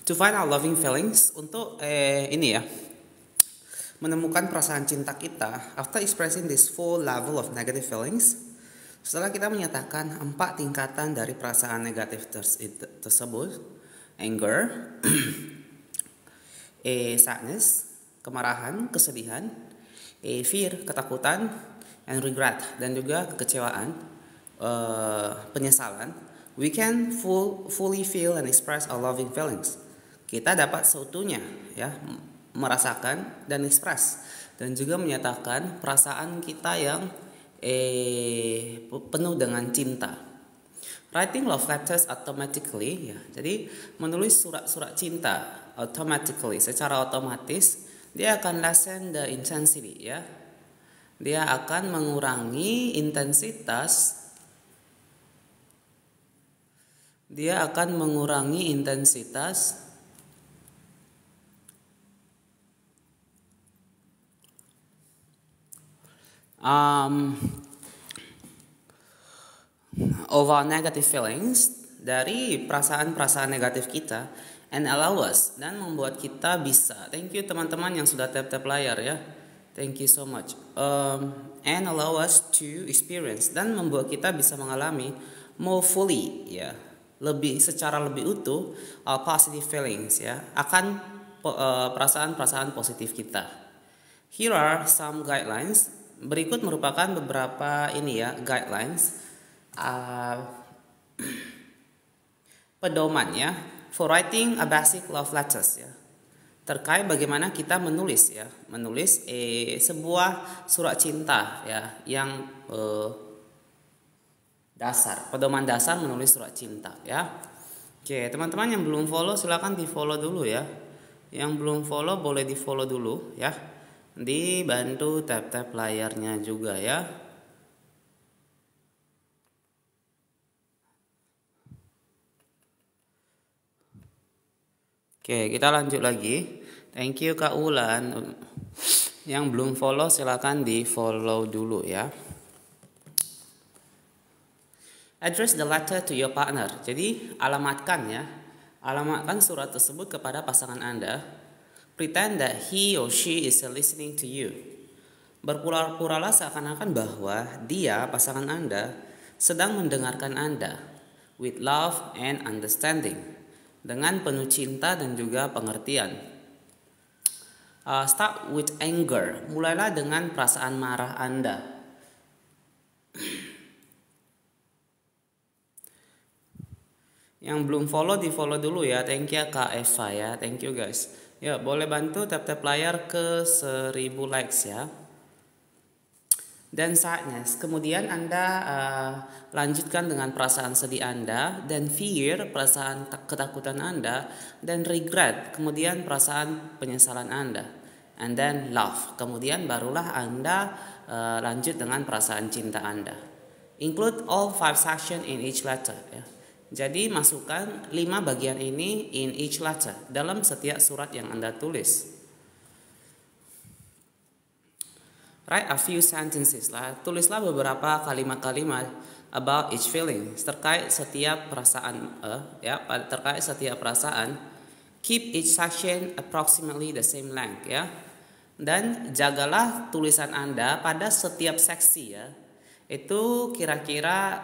To find our loving feelings, untuk ini ya, menemukan perasaan cinta kita. After expressing this full level of negative feelings, setelah kita menyatakan 4 tingkatan dari perasaan negatif tersebut, anger, sadness, kemarahan, kesedihan, fear, ketakutan, and regret, dan juga kekecewaan, penyesalan, we can fully feel and express our loving feelings. Kita dapat seutuhnya ya merasakan dan ekspres dan juga menyatakan perasaan kita yang penuh dengan cinta. Writing love letters automatically ya. Jadi menulis surat-surat cinta automatically, secara otomatis dia akan lessen the intensity ya. Dia akan mengurangi intensitas. Of our negative feelings, dari perasaan-perasaan negatif kita, and allow us, dan membuat kita bisa. Thank you teman-teman yang sudah tap layar ya. Thank you so much. And allow us to experience, dan membuat kita bisa mengalami more fully ya, secara lebih utuh our positive feelings ya, akan perasaan-perasaan positif kita. Here are some guidelines. Berikut merupakan beberapa guidelines, pedoman ya, for writing a basic love letters ya, terkait bagaimana kita menulis sebuah surat cinta ya, yang pedoman dasar menulis surat cinta ya. Oke, teman-teman yang belum follow silakan di follow dulu ya. Yang belum follow boleh di follow dulu ya. Dibantu tap layarnya juga ya. Oke, kita lanjut lagi. Thank you Kak Ulan. Yang belum follow silakan di follow dulu ya. Address the letter to your partner. Jadi alamatkan surat tersebut kepada pasangan Anda. Pretend that he or she is listening to you. Berpura-puralah seakan-akan bahwa dia, pasangan Anda, sedang mendengarkan Anda. With love and understanding. Dengan penuh cinta dan juga pengertian. Start with anger. Mulailah dengan perasaan marah Anda. Yang belum follow di follow dulu ya. Thank you Kak Eva ya. Thank you guys. Ya, boleh bantu tap layar ke 1000 likes ya. Dan sadness, kemudian Anda lanjutkan dengan perasaan sedih Anda, dan fear, perasaan ketakutan Anda, dan regret, kemudian perasaan penyesalan Anda, and then love, kemudian barulah Anda lanjut dengan perasaan cinta Anda. Include all 5 sections in each letter ya. Jadi masukkan 5 bagian ini in each letter, dalam setiap surat yang Anda tulis. Write a few sentences lah. Tulislah beberapa kalimat-kalimat about each feeling, terkait setiap perasaan terkait setiap perasaan. Keep each section approximately the same length ya. Dan jagalah tulisan Anda pada setiap seksi ya. Itu kira-kira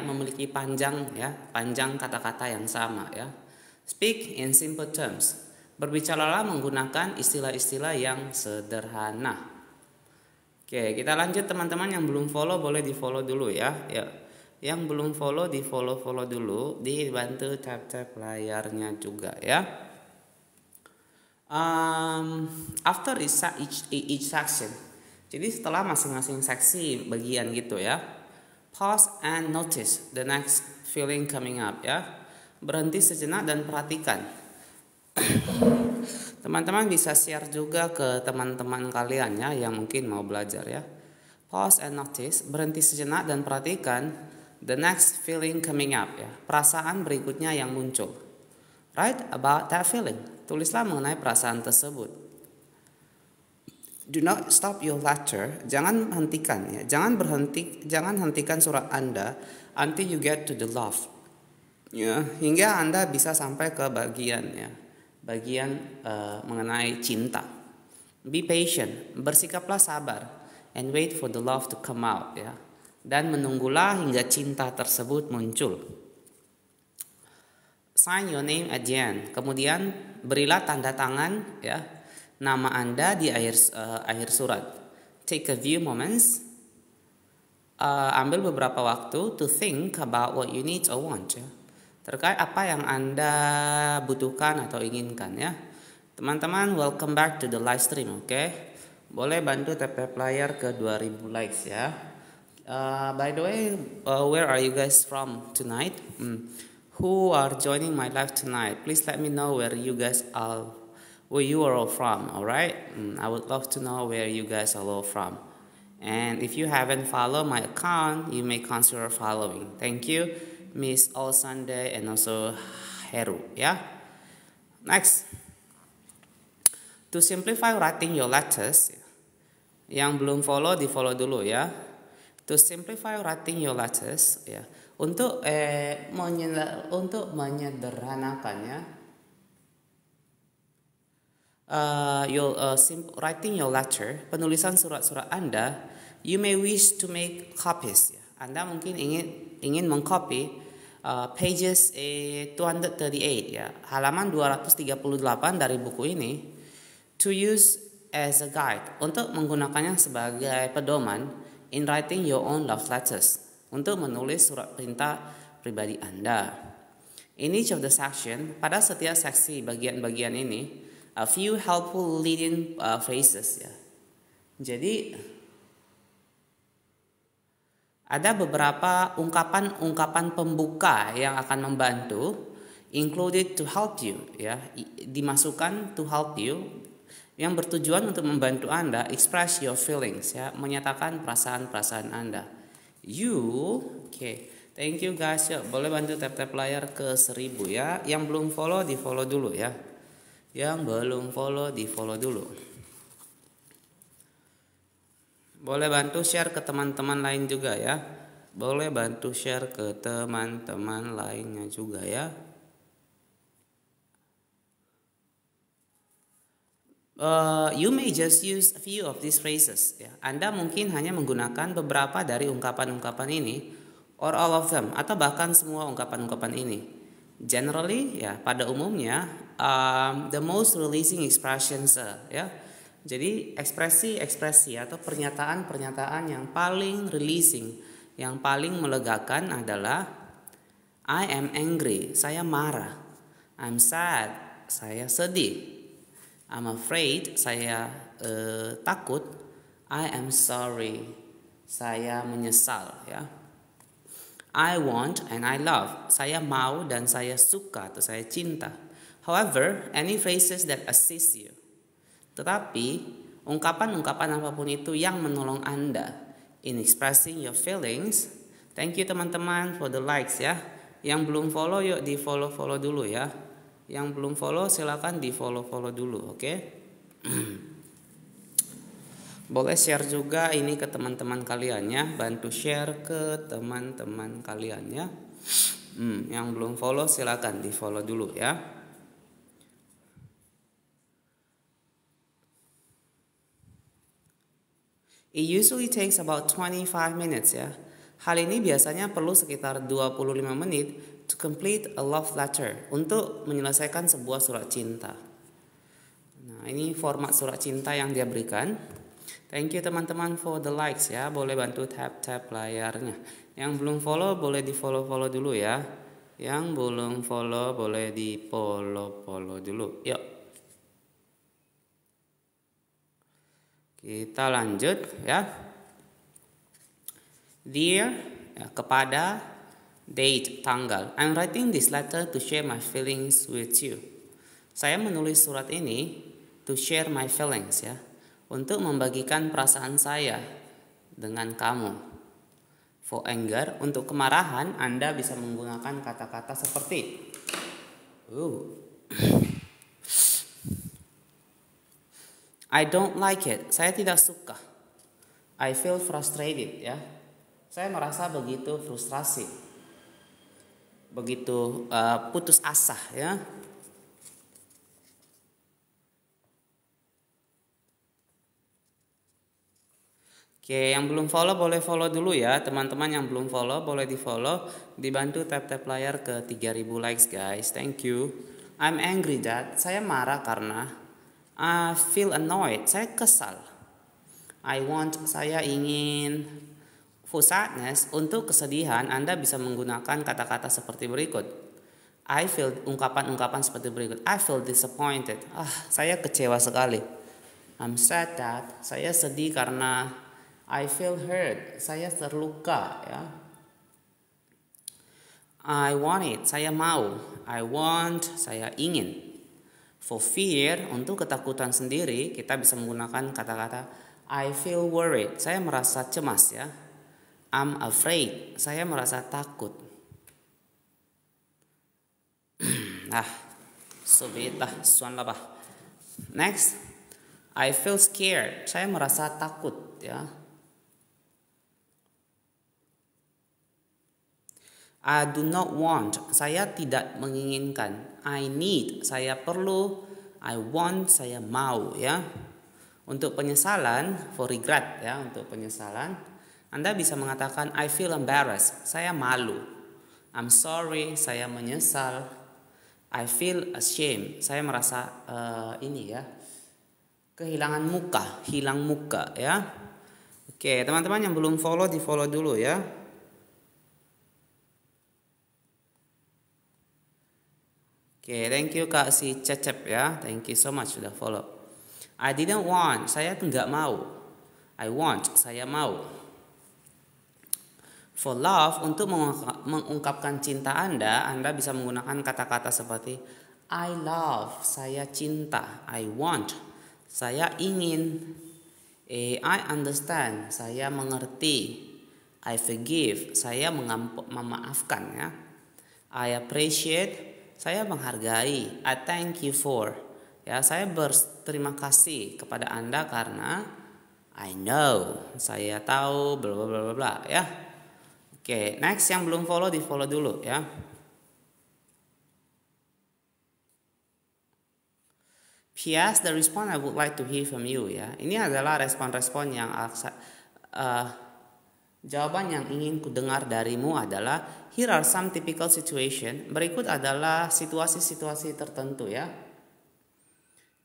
memiliki panjang kata-kata yang sama ya. Speak in simple terms. Berbicaralah menggunakan istilah-istilah yang sederhana. Oke, kita lanjut teman-teman. Yang belum follow boleh di follow dulu ya. Yang belum follow di follow dulu, dibantu tap layarnya juga ya. After each section, jadi setelah masing-masing seksi bagian gitu ya, pause and notice the next feeling coming up ya. Berhenti sejenak dan perhatikan. Teman-teman bisa share juga ke teman-teman kalian ya yang mungkin mau belajar ya. Pause and notice, berhenti sejenak dan perhatikan the next feeling coming up ya. Perasaan berikutnya yang muncul. Write about that feeling. Tulislah mengenai perasaan tersebut. Do not stop your letter. Jangan hentikan ya. Jangan hentikan surat Anda until you get to the love. Ya, hingga Anda bisa sampai ke bagian ya. bagian mengenai cinta. Be patient, bersikaplah sabar, and wait for the love to come out, ya. Dan menunggulah hingga cinta tersebut muncul. Sign your name at the end. Kemudian berilah tanda tangan, ya, nama Anda di akhir surat. Take a few moments. Ambil beberapa waktu to think about what you need or want, ya, terkait apa yang Anda butuhkan atau inginkan, ya. Teman-teman, welcome back to the live stream, oke? Boleh bantu tap layar ke 2000 likes, ya. By the way, where are you guys from tonight? Who are joining my live tonight? Please let me know where you are all from, alright? I would love to know where you guys are all from. And if you haven't followed my account, you may consider following. Thank you, Miss All Sunday and also Heru, ya. Next. To simplify writing your letters, yang belum follow di follow dulu, ya. To simplify writing your letters, ya. Untuk menyederhanakannya, writing your letter, penulisan surat-surat Anda, you may wish to make copies, ya. Anda mungkin ingin mengcopy pages 238, ya, halaman 238 dari buku ini, to use as a guide, untuk menggunakannya sebagai pedoman in writing your own love letters, untuk menulis surat perintah pribadi Anda. In each of the section, pada setiap seksi bagian-bagian ini, a few helpful leading phrases, ya. Jadi ada beberapa ungkapan pembuka yang akan membantu, included to help you, ya, dimasukkan to help you, yang bertujuan untuk membantu Anda express your feelings, ya, menyatakan perasaan-perasaan Anda. Thank you guys, ya. Boleh bantu tap layar ke 1000, ya. Yang belum follow di follow dulu, ya. Yang belum follow di follow dulu. Boleh bantu share ke teman-teman lain juga, ya. Boleh bantu share ke teman-teman lainnya juga, ya. You may just use a few of these phrases, ya. Anda mungkin hanya menggunakan beberapa dari ungkapan-ungkapan ini, or all of them, atau bahkan semua ungkapan-ungkapan ini. Generally, ya, pada umumnya, the most releasing expressions, ya. Jadi ekspresi-ekspresi atau pernyataan-pernyataan yang paling releasing, yang paling melegakan adalah I am angry, saya marah. I'm sad, saya sedih. I'm afraid, saya takut. I am sorry, saya menyesal, ya. I want and I love, saya mau dan saya suka atau saya cinta. However, any phrases that assist you. Tetapi ungkapan-ungkapan apapun itu yang menolong Anda in expressing your feelings. Thank you teman-teman for the likes, ya. Yang belum follow, yuk di follow dulu, ya. Yang belum follow silakan di follow dulu, oke? Boleh share juga ini ke teman-teman kalian, ya. Bantu share ke teman-teman kalian, ya. Yang belum follow silakan di follow dulu, ya. It usually takes about 25 minutes, ya. Hal ini biasanya perlu sekitar 25 menit to complete a love letter, untuk menyelesaikan sebuah surat cinta. Nah, ini format surat cinta yang dia berikan. Thank you teman-teman for the likes, ya. Boleh bantu tap layarnya. Yang belum follow boleh di follow dulu, ya. Yang belum follow boleh di follow dulu. Yuk. Kita lanjut, ya. Dear, ya, kepada, date, tanggal. I'm writing this letter to share my feelings with you. Saya menulis surat ini to share my feelings, ya, untuk membagikan perasaan saya dengan kamu. For anger, untuk kemarahan, Anda bisa menggunakan kata-kata seperti I don't like it, saya tidak suka. I feel frustrated, ya. Saya merasa begitu frustrasi, begitu putus asa, ya. Oke, yang belum follow boleh follow dulu ya. Teman-teman yang belum follow boleh di follow. Dibantu tap-tap layar ke 3000 likes guys. Thank you. I'm angry dad. Saya marah karena I feel annoyed. Saya kesal. I want, saya ingin. For sadness, untuk kesedihan Anda bisa menggunakan kata-kata seperti berikut. I feel, ungkapan-ungkapan seperti berikut. I feel disappointed. Saya kecewa sekali. I'm sad dad. Saya sedih karena I feel hurt. Saya terluka ya. I want it. Saya mau. I want. Saya ingin. For fear, untuk ketakutan sendiri kita bisa menggunakan kata-kata I feel worried. Saya merasa cemas ya. I'm afraid. Saya merasa takut. So be it lah. Suan lah bah. Next, I feel scared. Saya merasa takut ya. I do not want, saya tidak menginginkan. I need, saya perlu. I want, saya mau ya. Untuk penyesalan, for regret ya, untuk penyesalan, Anda bisa mengatakan I feel embarrassed, saya malu. I'm sorry, saya menyesal. I feel ashamed, saya merasa kehilangan muka, hilang muka ya. Oke, teman-teman yang belum follow di follow dulu ya. Oke, thank you Kak si Cecep ya. Thank you so much sudah follow. I didn't want, saya enggak mau. I want, saya mau. For love, untuk mengungkapkan cinta Anda bisa menggunakan kata-kata seperti I love, saya cinta. I want, saya ingin. I understand, saya mengerti. I forgive, saya memaafkan ya. I appreciate, saya menghargai. I thank you for, ya saya berterima kasih kepada Anda karena I know, saya tahu bla bla bla bla ya. Oke, next yang belum follow di follow dulu ya. PS the response I would like to hear from you ya. Ini adalah respon-respon yang jawaban yang ingin ku dengar darimu adalah here are some typical situation. Berikut adalah situasi-situasi tertentu ya.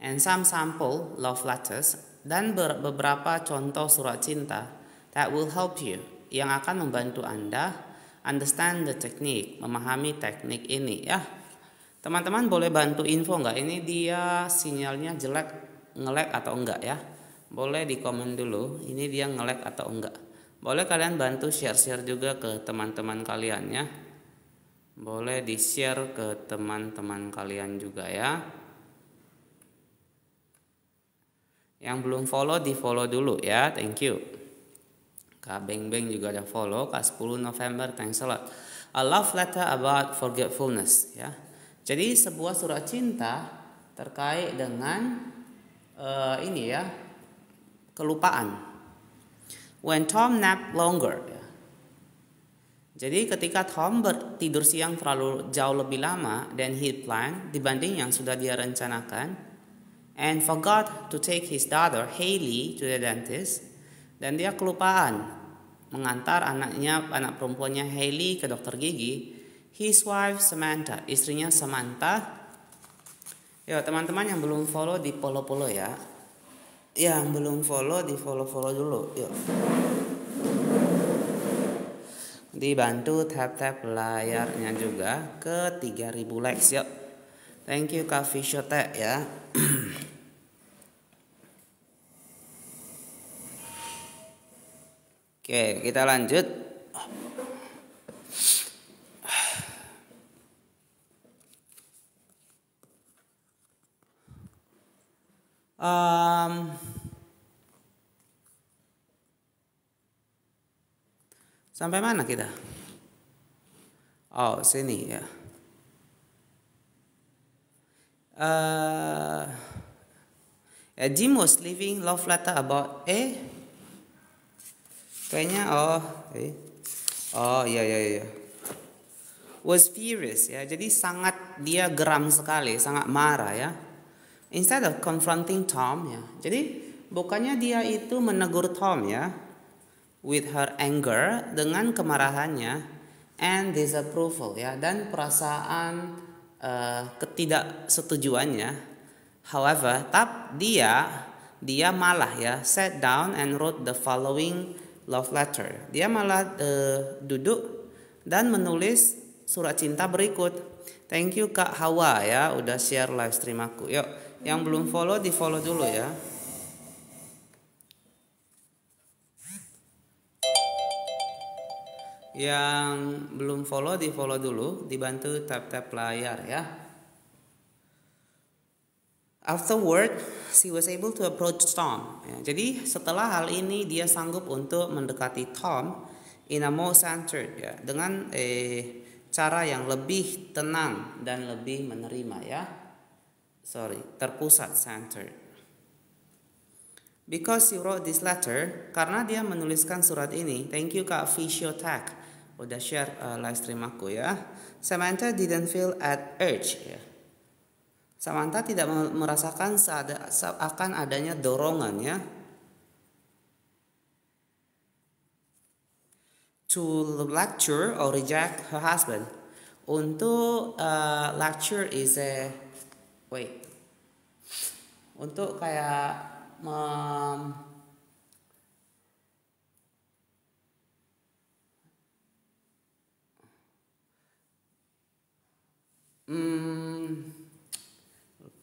And some sample love letters, dan beberapa contoh surat cinta that will help you, yang akan membantu Anda understand the technique, memahami teknik ini ya. Teman-teman boleh bantu info nggak ini dia sinyalnya jelek, nge-lag atau enggak ya. Boleh di komen dulu ini dia nge-lag atau enggak. Boleh kalian bantu share-share juga ke teman-teman kalian ya. Boleh di-share ke teman-teman kalian juga ya. Yang belum follow di follow dulu ya. Thank you. Kak Beng Beng juga ada follow. Kak 10 November, thanks a lot. A love letter about forgetfulness ya. Jadi sebuah surat cinta terkait dengan kelupaan. When Tom napped longer. Ya. Jadi ketika Tom tidur siang terlalu jauh lebih lama than he planned dibanding yang sudah dia rencanakan, and forgot to take his daughter Hailey to the dentist, dan dia kelupaan mengantar anak perempuannya Hailey ke dokter gigi. His wife Samantha, istrinya Samantha. Ya teman-teman yang belum follow di follow ya. Yang belum follow di follow dulu. Yuk. Dibantu tap layarnya juga ke 3000 likes yuk. Thank you Kak Fisyote ya. Oke, kita lanjut. Sampai mana kita? Oh, sini ya. Jim was leaving love letter about kayaknya iya. Was furious ya. Jadi sangat dia geram sekali, sangat marah ya. Instead of confronting Tom ya. Jadi bukannya dia itu menegur Tom ya. with her anger, dengan kemarahannya, and disapproval, ya, dan perasaan ketidaksetujuannya. However, dia malah, ya, sat down and wrote the following love letter. Dia malah duduk dan menulis surat cinta berikut. Thank you Kak Hawa, ya, udah share live stream aku. Yuk, yang belum follow di follow dulu, ya. Yang belum follow di follow dulu, dibantu tap-tap layar, ya. Afterward, she was able to approach Tom. Ya, jadi setelah hal ini dia sanggup untuk mendekati Tom in a more centered, ya, dengan cara yang lebih tenang dan lebih menerima, ya. Terpusat, centered. Because he wrote this letter, karena dia menuliskan surat ini. Thank you Kak Physiotech, udah share live stream aku, ya. Samantha didn't feel at urge, ya. Samantha tidak merasakan akan adanya dorongan, ya, to lecture or reject her husband. Untuk lecture is untuk kayak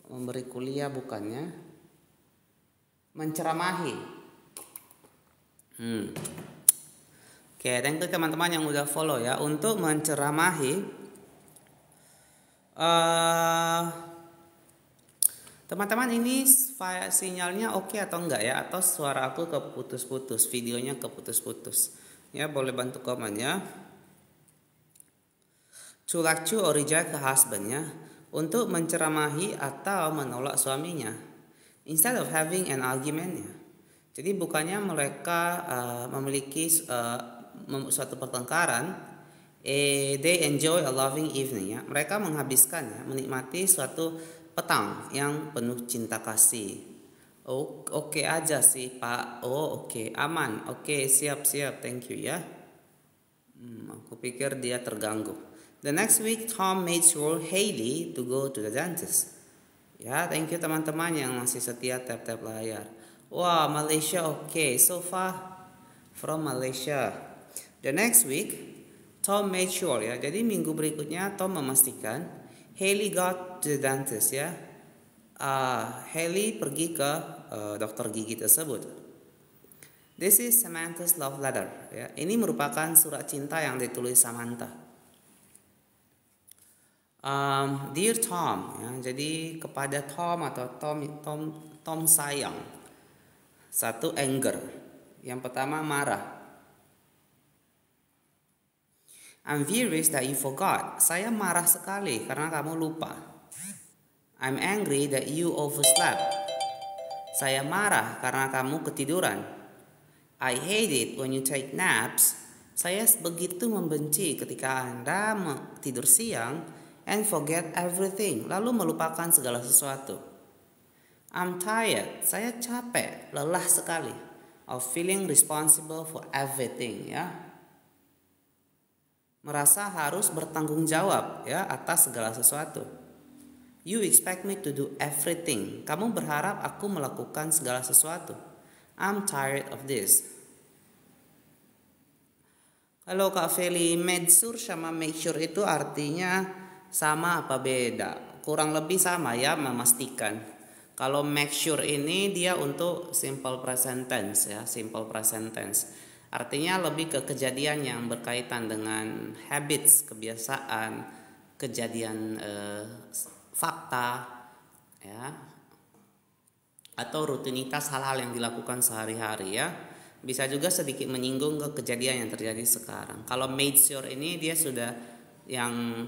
memberi kuliah, bukannya menceramahi. Oke, thank you teman-teman yang udah follow, ya. Untuk menceramahi, teman-teman ini sinyalnya oke atau enggak, ya, atau suara aku keputus-putus, videonya keputus-putus, ya, boleh bantu komen, ya. To lecture or reject the husband, ya, untuk menceramahi atau menolak suaminya, instead of having an argument, ya. Jadi bukannya mereka memiliki suatu pertengkaran, they enjoy a loving evening, ya. Mereka menghabiskan, ya, menikmati suatu petang yang penuh cinta kasih. Oke aja sih Pak. Oke, aman. Oke, siap, thank you, ya. Aku pikir dia terganggu. The next week Tom made sure Hailey to go to the dentist. Ya, thank you teman-teman yang masih setia tap-tap layar. Wah, Malaysia, oke. So far from Malaysia. The next week Tom made sure, ya. Jadi minggu berikutnya Tom memastikan Hailey got to the dentist, ya. Hailey pergi ke dokter gigi tersebut. This is Samantha's love letter, ya. Ini merupakan surat cinta yang ditulis Samantha. Dear Tom, ya. Jadi kepada Tom atau Tom sayang. Satu, anger. Yang pertama, marah. I'm furious that you forgot. Saya marah sekali karena kamu lupa. I'm angry that you overslept. Saya marah karena kamu ketiduran. I hate it when you take naps. Saya begitu membenci ketika Anda tidur siang and forget everything, lalu melupakan segala sesuatu. I'm tired. Saya capek, lelah sekali of feeling responsible for everything, ya. Merasa harus bertanggung jawab, ya, atas segala sesuatu. You expect me to do everything. Kamu berharap aku melakukan segala sesuatu. I'm tired of this. Halo Kak Feli, made sure sama make sure itu artinya sama apa beda? Kurang lebih sama, ya, memastikan. Kalau make sure ini dia untuk simple present tense, ya, simple present tense. Artinya lebih ke kejadian yang berkaitan dengan habits, kebiasaan, kejadian fakta, ya, atau rutinitas hal-hal yang dilakukan sehari-hari, ya. Bisa juga sedikit menyinggung ke kejadian yang terjadi sekarang. Kalau made sure ini dia sudah yang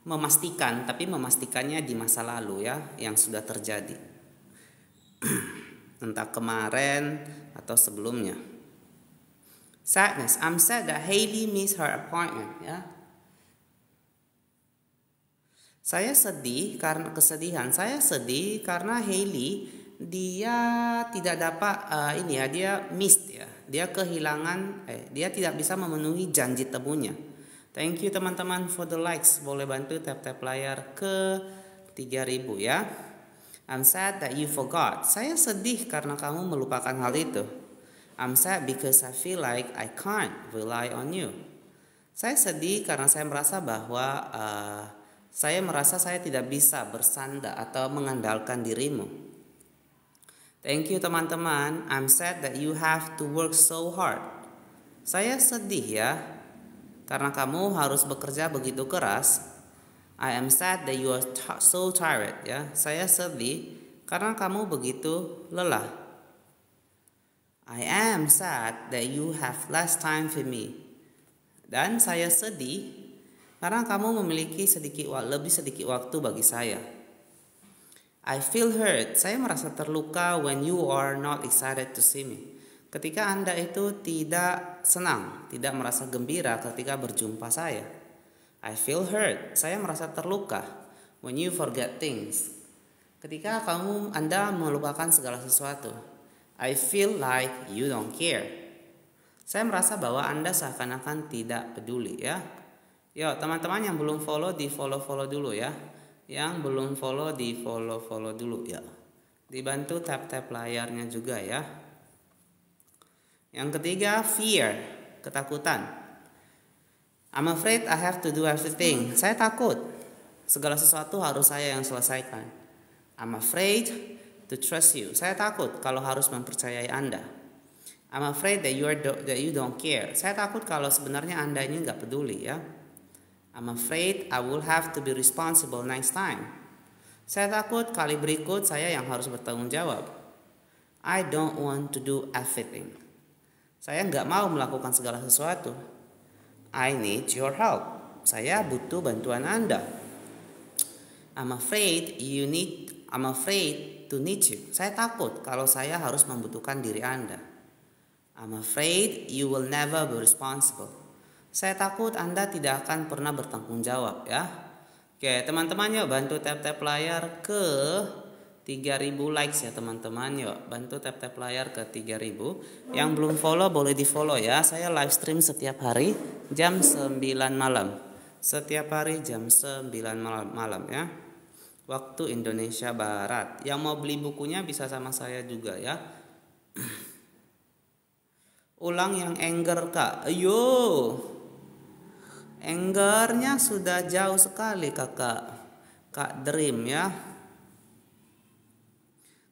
memastikan, tapi memastikannya di masa lalu, ya, yang sudah terjadi. Entah kemarin atau sebelumnya. Sadness. I'm sad that Hailey missed her appointment, ya. Saya sedih karena kesedihan. Saya sedih karena Hailey dia tidak dapat dia missed ya. Dia kehilangan dia tidak bisa memenuhi janji temunya. Thank you teman-teman for the likes. Boleh bantu tap-tap layar ke 3000 ya. I'm sad that you forgot. Saya sedih karena kamu melupakan hal itu. I'm sad because I feel like I can't rely on you. Saya sedih karena saya merasa bahwa saya tidak bisa bersandar atau mengandalkan dirimu. Thank you teman-teman. I'm sad that you have to work so hard. Saya sedih ya karena kamu harus bekerja begitu keras. I am sad that you are so tired ya. Saya sedih karena kamu begitu lelah. I am sad that you have less time for me. Dan saya sedih karena kamu memiliki lebih sedikit waktu bagi saya. I feel hurt. Saya merasa terluka when you are not excited to see me. Ketika Anda itu tidak senang, tidak merasa gembira ketika berjumpa saya. I feel hurt. Saya merasa terluka when you forget things. Ketika Anda melupakan segala sesuatu. I feel like you don't care. Saya merasa bahwa Anda seakan-akan tidak peduli ya. Yuk teman-teman yang belum follow di follow dulu ya. Yang belum follow di follow dulu ya. Dibantu tap-tap layarnya juga ya. Yang ketiga fear, ketakutan. I'm afraid I have to do everything. Saya takut segala sesuatu harus saya yang selesaikan. I'm afraid to trust you. Saya takut kalau harus mempercayai Anda. I'm afraid that you don't care. Saya takut kalau sebenarnya Anda ini nggak peduli ya. I'm afraid I will have to be responsible next time. Saya takut kali berikut saya yang harus bertanggung jawab. I don't want to do everything. Saya nggak mau melakukan segala sesuatu. I need your help. Saya butuh bantuan Anda. I'm afraid to need you. Saya takut kalau saya harus membutuhkan diri Anda. I'm afraid you will never be responsible. Saya takut Anda tidak akan pernah bertanggung jawab ya. Oke teman-teman yuk bantu tap-tap layar ke 3000 likes ya teman-teman. Yuk bantu tap-tap layar ke 3000. Yang belum follow boleh di follow ya. Saya live stream setiap hari jam 9 malam. Setiap hari jam 9 malam ya. Waktu Indonesia Barat. Yang mau beli bukunya bisa sama saya juga ya. Ulang yang anger kak. Ayo. Angernya sudah jauh sekali kakak. Kak Dream ya.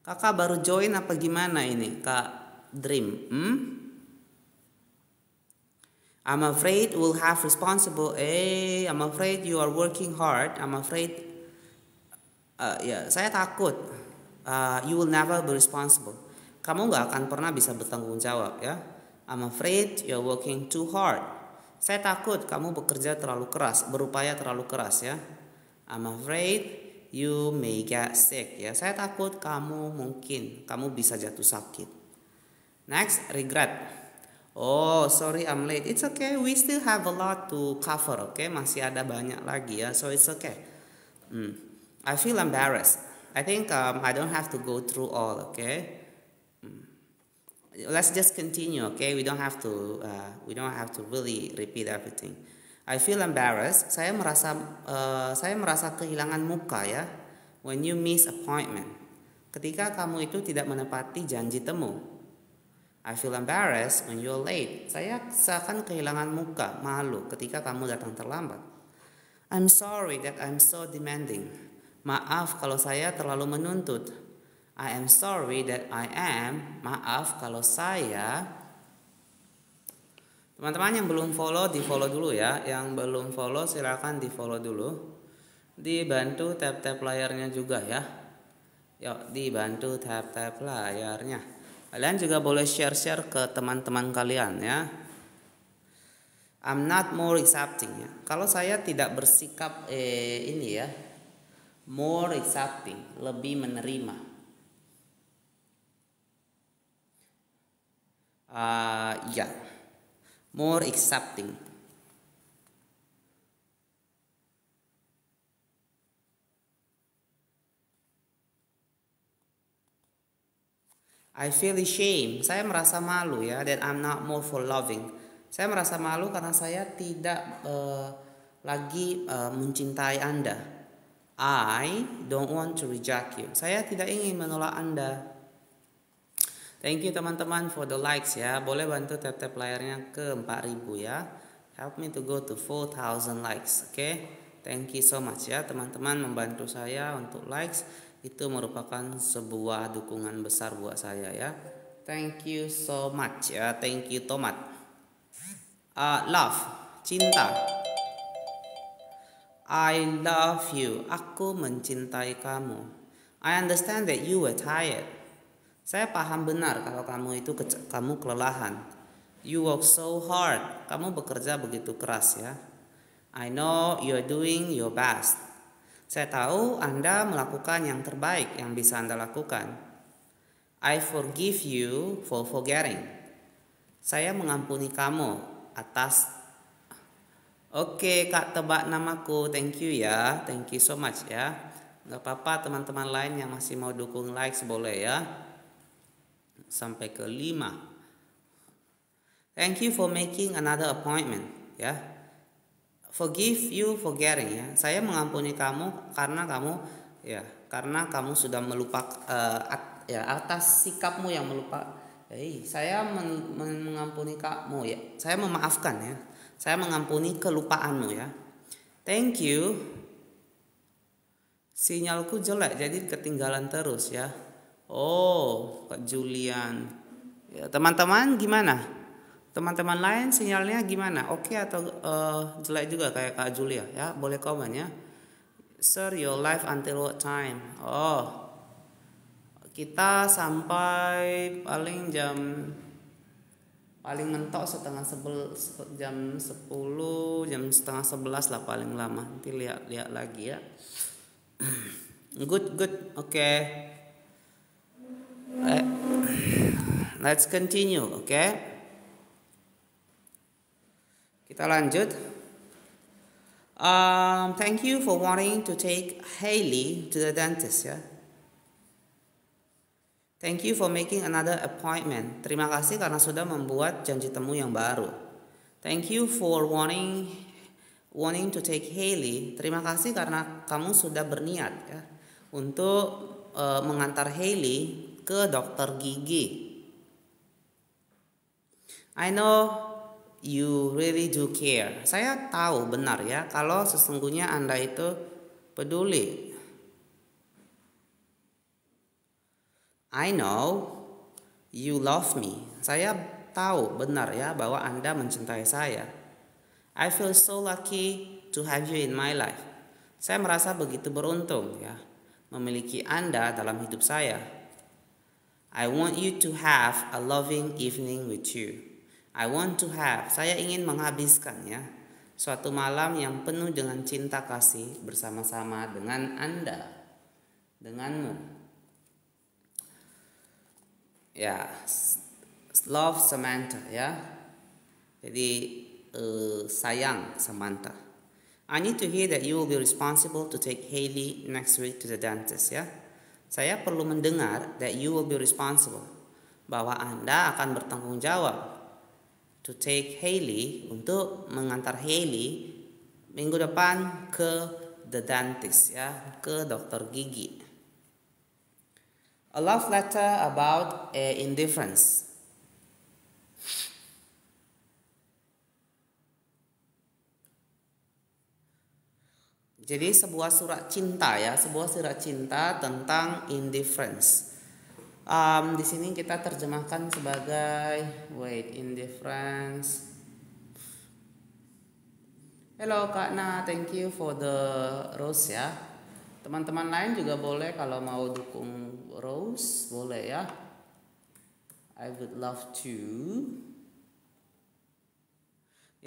Kakak baru join apa gimana ini Kak Dream? I'm afraid we'll have responsible. I'm afraid you are working hard. I'm afraid. Saya takut. You will never be responsible. Kamu gak akan pernah bisa bertanggung jawab ya. I'm afraid you're working too hard. Saya takut kamu bekerja terlalu keras, berupaya terlalu keras ya. I'm afraid you may get sick ya. Saya takut kamu bisa jatuh sakit. Next, regret. Oh, sorry I'm late. It's okay. We still have a lot to cover, okay? Masih ada banyak lagi ya. So it's okay. I feel embarrassed. I think I don't have to go through all, okay? Let's just continue, okay? We don't have to really repeat everything. I feel embarrassed. Saya merasa kehilangan muka ya. When you miss appointment. Ketika kamu itu tidak menepati janji temu. I feel embarrassed when you're late. Saya seakan kehilangan muka, malu ketika kamu datang terlambat. I'm sorry that I'm so demanding. Maaf kalau saya terlalu menuntut. I am sorry that I am. Maaf kalau saya. Teman-teman yang belum follow di follow dulu ya. Yang belum follow silakan di follow dulu. Dibantu tap-tap layarnya juga ya. Yuk dibantu tap-tap layarnya. Kalian juga boleh share-share ke teman-teman kalian ya. I'm not more accepting ya. Kalau saya tidak bersikap more accepting, lebih menerima. More accepting. I feel ashamed. Saya merasa malu ya. That I'm not more for loving. Saya merasa malu karena saya tidak lagi mencintai Anda. I don't want to reject you. Saya tidak ingin menolak Anda. Thank you teman-teman for the likes ya. Boleh bantu tap-tap layarnya ke 4000 ya. Help me to go to 4000 likes. Oke. Thank you so much ya teman-teman membantu saya untuk likes. Itu merupakan sebuah dukungan besar buat saya ya. Thank you so much ya. Thank you Tomat. Love, cinta. I love you. Aku mencintai kamu. I understand that you were tired. Saya paham benar kalau kamu kelelahan. You work so hard. Kamu bekerja begitu keras ya. I know you're doing your best. Saya tahu Anda melakukan yang terbaik yang bisa Anda lakukan. I forgive you for forgetting. Saya mengampuni kamu atas. Oke, Kak tebak namaku. Thank you ya. Thank you so much ya. Gak apa-apa teman-teman lain yang masih mau dukung likes boleh ya. Sampai ke 5. Thank you for making another appointment ya. Forgive you forgetting ya. Saya mengampuni kamu karena kamu sudah melupakan atas sikapmu yang melupakan. Saya mengampuni kamu ya. Saya memaafkan ya. Saya mengampuni kelupaanmu ya. Thank you. Sinyalku jelek jadi ketinggalan terus ya. Oh, Kak Julian. Ya, teman-teman gimana? Teman-teman lain sinyalnya gimana? Oke atau jelek juga kayak Kak Julia ya? Boleh komen ya. Sir, your live until what time? Oh, kita sampai paling mentok jam 10, jam setengah 11 lah paling lama. Nanti lihat lagi ya. Good. Okay. Let's continue, okay? Kita lanjut. Thank you for wanting to take Hailey to the dentist ya. Thank you for making another appointment. Terima kasih karena sudah membuat janji temu yang baru. Thank you for wanting to take Hailey. Terima kasih karena kamu sudah berniat ya untuk mengantar Hailey ke dokter gigi. I know you really do care. Saya tahu benar ya kalau sesungguhnya Anda itu peduli. I know you love me. Saya tahu benar ya bahwa Anda mencintai saya. I feel so lucky to have you in my life. Saya merasa begitu beruntung ya memiliki Anda dalam hidup saya. I want you to have a loving evening with you. Saya ingin menghabiskan ya suatu malam yang penuh dengan cinta kasih bersama-sama dengan Anda, denganmu. Ya, love Samantha ya. Jadi sayang Samantha. I need to hear that you will be responsible to take Hailey next week to the dentist ya. Saya perlu mendengar that you will be responsible, bahwa Anda akan bertanggung jawab to take Hailey, untuk mengantar Hailey minggu depan ke the dentist ya, ke dokter gigi. A love letter about indifference. Jadi sebuah surat cinta ya, tentang indifference. Di sini kita terjemahkan sebagai indifference. Hello Kak Na, thank you for the rose ya. Teman-teman lain juga boleh kalau mau dukung rose, boleh ya. I would love to.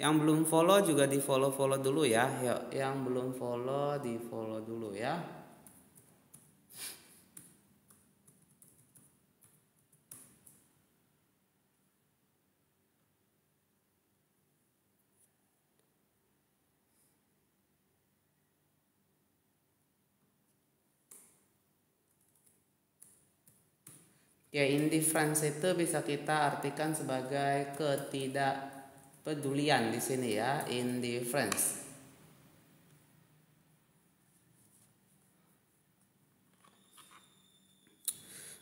Yang belum follow juga di follow dulu ya. Yang belum follow di follow dulu ya. Ya, indifference itu bisa kita artikan sebagai ketidakpedulian di sini ya, indifference.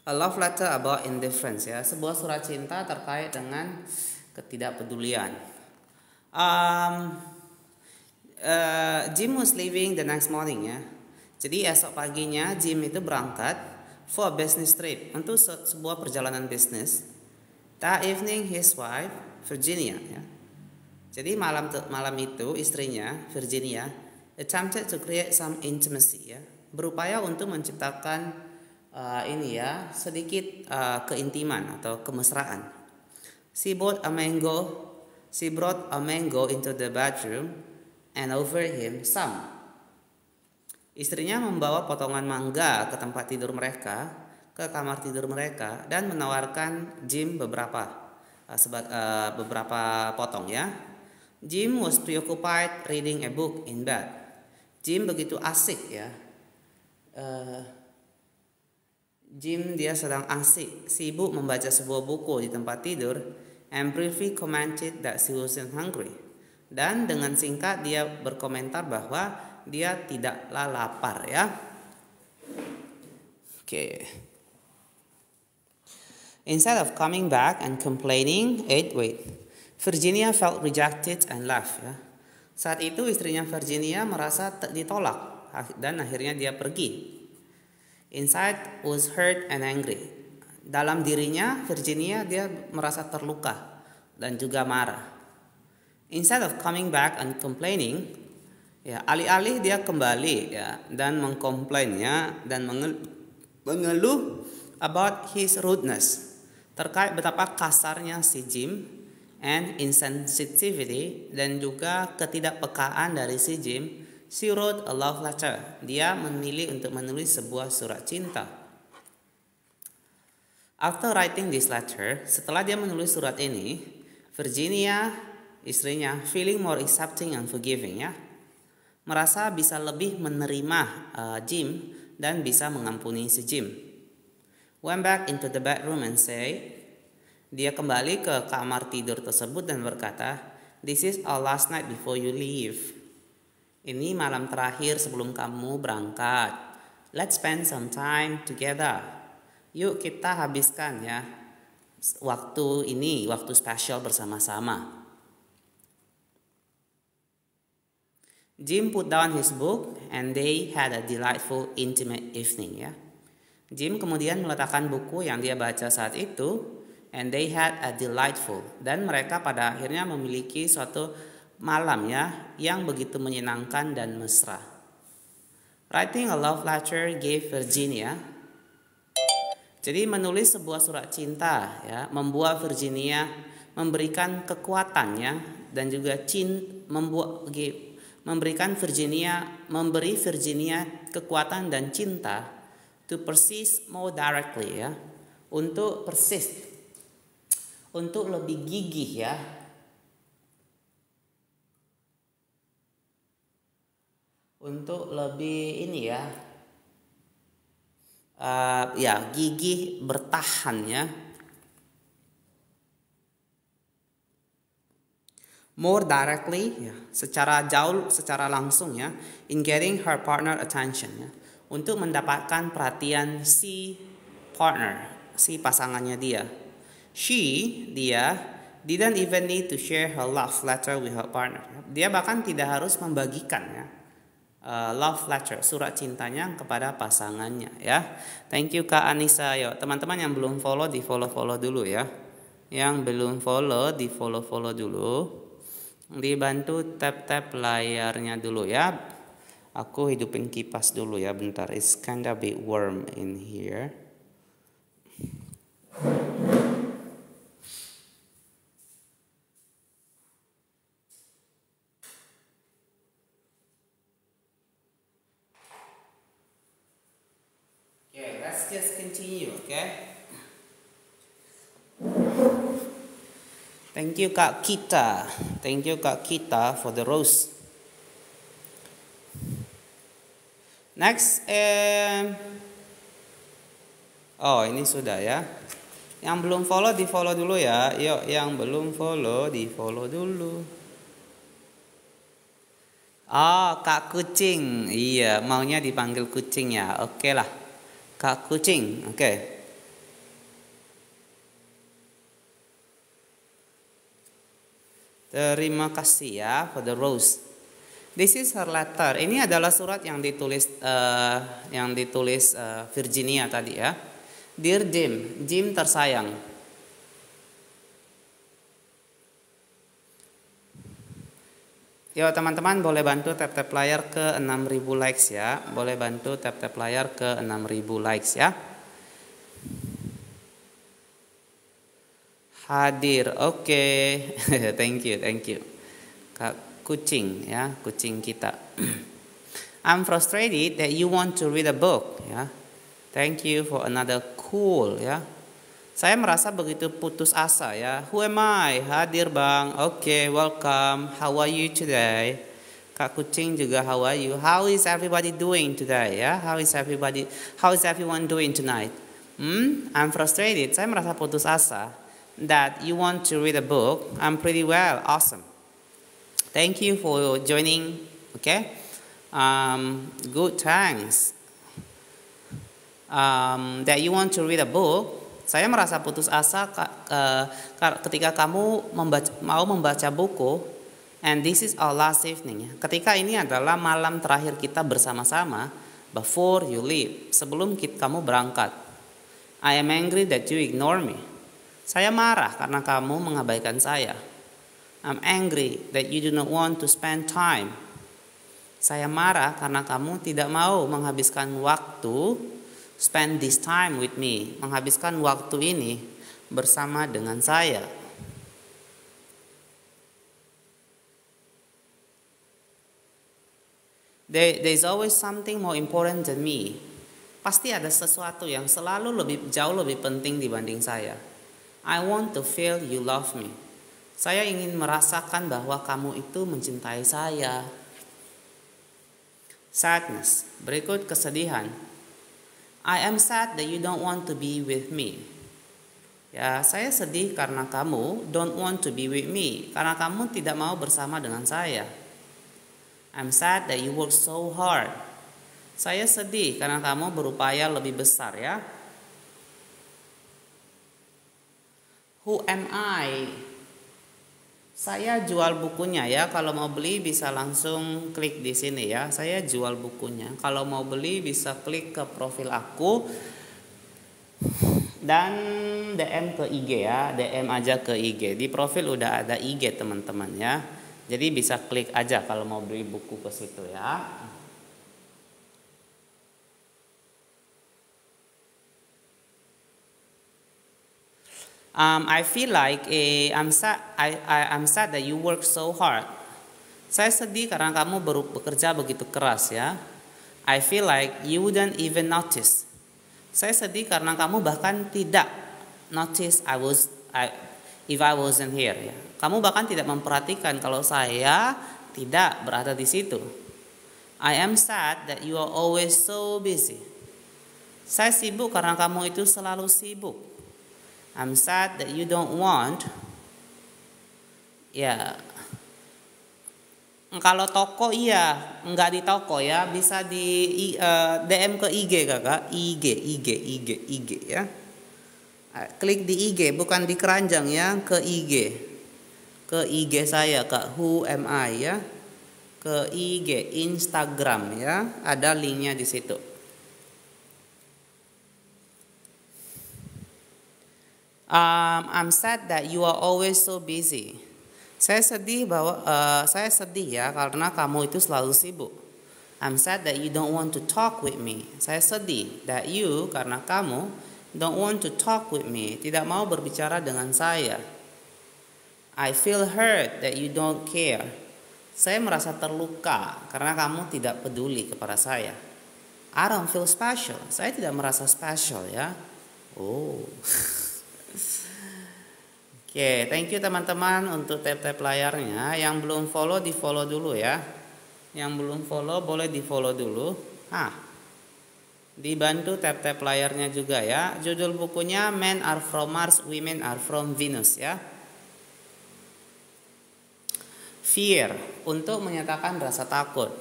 A love letter about indifference ya, sebuah surat cinta terkait dengan ketidakpedulian. Jim was leaving the next morning ya. Jadi esok paginya Jim itu berangkat for a business trip, untuk sebuah perjalanan bisnis. That evening his wife Virginia ya. Jadi malam itu istrinya Virginia attempted to create some intimacy ya, berupaya untuk menciptakan sedikit keintiman atau kemesraan. She brought a mango into the bedroom and offered him some. Istrinya membawa potongan mangga ke tempat tidur mereka, ke kamar tidur mereka, dan menawarkan Jim beberapa potong ya. Jim was preoccupied reading a book in bed. Jim begitu asik ya. Jim dia sedang asik, sibuk membaca sebuah buku di tempat tidur, and briefly commented that she wasn't hungry. Dan dengan singkat dia berkomentar bahwa dia tidaklah lapar ya. Oke. Instead of coming back and complaining, Virginia felt rejected and left ya. Saat itu istrinya Virginia merasa ditolak dan akhirnya dia pergi. Inside was hurt and angry. Dalam dirinya Virginia dia merasa terluka dan juga marah. Instead of coming back and complaining, ya, alih-alih dia kembali ya dan mengkomplainnya dan mengeluh about his rudeness, terkait betapa kasarnya si Jim, and insensitivity, dan juga ketidakpekaan dari si Jim, she wrote a love letter. Dia memilih untuk menulis sebuah surat cinta. After writing this letter, setelah dia menulis surat ini, Virginia, istrinya, feeling more accepting and forgiving ya, merasa bisa lebih menerima Jim dan bisa mengampuni si Jim. Went back into the bedroom and say, dia kembali ke kamar tidur tersebut dan berkata, this is our last night before you leave. Ini malam terakhir sebelum kamu berangkat. Let's spend some time together. Yuk kita habiskan ya waktu spesial bersama-sama. Jim put down his book and they had a delightful intimate evening ya. Jim kemudian meletakkan buku yang dia baca saat itu, and they had a delightful, dan mereka pada akhirnya memiliki suatu malam ya yang begitu menyenangkan dan mesra. Writing a love letter gave Virginia, jadi menulis sebuah surat cinta ya, membuat Virginia memberikan kekuatannya dan juga memberi Virginia kekuatan dan cinta to persist more directly ya, untuk persist, untuk lebih gigih ya, untuk lebih gigih bertahan ya. More directly ya, secara langsung ya, in getting her partner attention ya, untuk mendapatkan perhatian si partner, si pasangannya dia. Dia didn't even need to share her love letter with her partner. Dia bahkan tidak harus membagikan ya love letter, surat cintanya kepada pasangannya ya. Thank you Kak Anissa. Yo, teman-teman yang belum follow di follow dulu ya. Yang belum follow di follow dulu. Dibantu tap layarnya dulu ya. Aku hidupin kipas dulu ya bentar. It's kinda bit warm in here. Okay, let's just continue, okay? Thank you Kak Kita. Thank you Kak Kita for the rose. Next, ini sudah ya. Yang belum follow di follow dulu ya. Yuk, yang belum follow di follow dulu. Oh, Kak Kucing. Iya, maunya dipanggil kucing ya. Oke lah. Kak Kucing. Oke. Terima kasih ya for the rose. This is her letter. Ini adalah surat yang ditulis Virginia tadi ya. Dear Jim, Jim tersayang. Yo teman-teman boleh bantu tap-tap layar ke 6.000 likes ya. Boleh bantu tap-tap layar ke 6.000 likes ya. Hadir, oke. Thank you. Kak Kucing ya, kucing kita. I'm frustrated that you want to read a book ya. Thank you for another cool ya. Saya merasa begitu putus asa ya. Who am I? Hadir bang. Oke, welcome. How are you today? Kak Kucing juga how are you? How is everybody doing today ya? How is everyone doing tonight? I'm frustrated. Saya merasa putus asa. That you want to read a book. I'm pretty well. Awesome. Thank you for joining. Okay. Good, thanks. That you want to read a book. Saya merasa putus asa ketika kamu mau membaca buku. And this is our last evening. Ketika ini adalah malam terakhir kita bersama-sama. Before you leave. Sebelum kamu berangkat. I am angry that you ignore me. Saya marah karena kamu mengabaikan saya. I'm angry that you do not want to spend time. Saya marah karena kamu tidak mau menghabiskan waktu. Spend this time with me. Menghabiskan waktu ini bersama dengan saya. There is always something more important than me. Pasti ada sesuatu yang jauh lebih penting dibanding saya. I want to feel you love me. Saya ingin merasakan bahwa kamu itu mencintai saya. Sadness. Berikut kesedihan. I am sad that you don't want to be with me. Ya, saya sedih karena kamu don't want to be with me. Karena kamu tidak mau bersama dengan saya. I'm sad that you work so hard. Saya sedih karena kamu berupaya lebih besar ya. Who am I? Saya jual bukunya ya. Kalau mau beli bisa langsung klik di sini ya. Saya jual bukunya. Kalau mau beli bisa klik ke profil aku dan DM ke IG ya. DM aja ke IG. Di profil udah ada IG teman-teman ya. Jadi bisa klik aja kalau mau beli buku ke situ ya. I feel like I'm sad that you work so hard. Saya sedih karena kamu bekerja begitu keras ya. I feel like you wouldn't even notice. Saya sedih karena kamu bahkan tidak notice if I wasn't here ya. Kamu bahkan tidak memperhatikan kalau saya tidak berada di situ. I am sad that you are always so busy. Saya sibuk karena kamu itu selalu sibuk. I'm sad that you don't want. Ya. Kalau toko iya, enggak di toko ya, bisa di DM ke IG kakak, IG ya. Klik di IG, bukan di keranjang ya, ke IG saya kak, Who am I ya, ke IG Instagram ya, ada linknya di situ. I'm sad that you are always so busy. Saya sedih ya karena kamu itu selalu sibuk. I'm sad that you don't want to talk with me. Saya sedih that you karena kamu don't want to talk with me. Tidak mau berbicara dengan saya. I feel hurt that you don't care. Saya merasa terluka karena kamu tidak peduli kepada saya. I don't feel special. Saya tidak merasa special ya. Oh. Oke, thank you teman-teman untuk tap-tap layarnya. Yang belum follow di follow dulu ya. Yang belum follow boleh di follow dulu. Dibantu tap-tap layarnya juga ya. Judul bukunya Men Are From Mars, Women Are From Venus ya. Fear, untuk menyatakan rasa takut.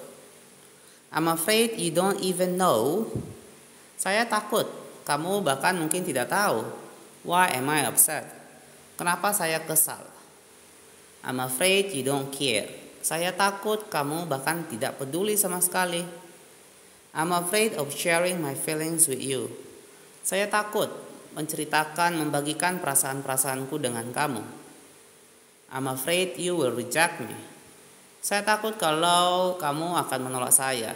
I'm afraid you don't even know. Saya takut, kamu bahkan mungkin tidak tahu. Why am I upset? Kenapa saya kesal? I'm afraid you don't care. Saya takut kamu bahkan tidak peduli sama sekali. I'm afraid of sharing my feelings with you. Saya takut menceritakan, membagikan perasaan-perasaanku dengan kamu. I'm afraid you will reject me. Saya takut kalau kamu akan menolak saya.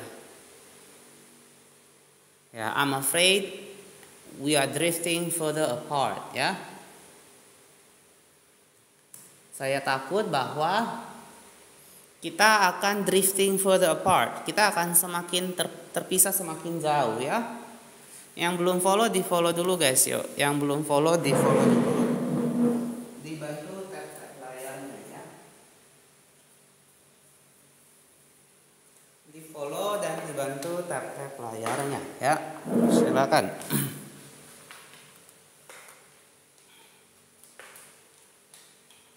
Ya, I'm afraid we are drifting further apart, ya. Saya takut bahwa kita akan drifting further apart. Kita akan semakin terpisah semakin jauh, ya. Yang belum follow di follow dulu guys, yuk. Yang belum follow di follow dulu. Dibantu tap-tap layarnya ya. Di follow dan dibantu tap-tap layarnya ya. Silakan.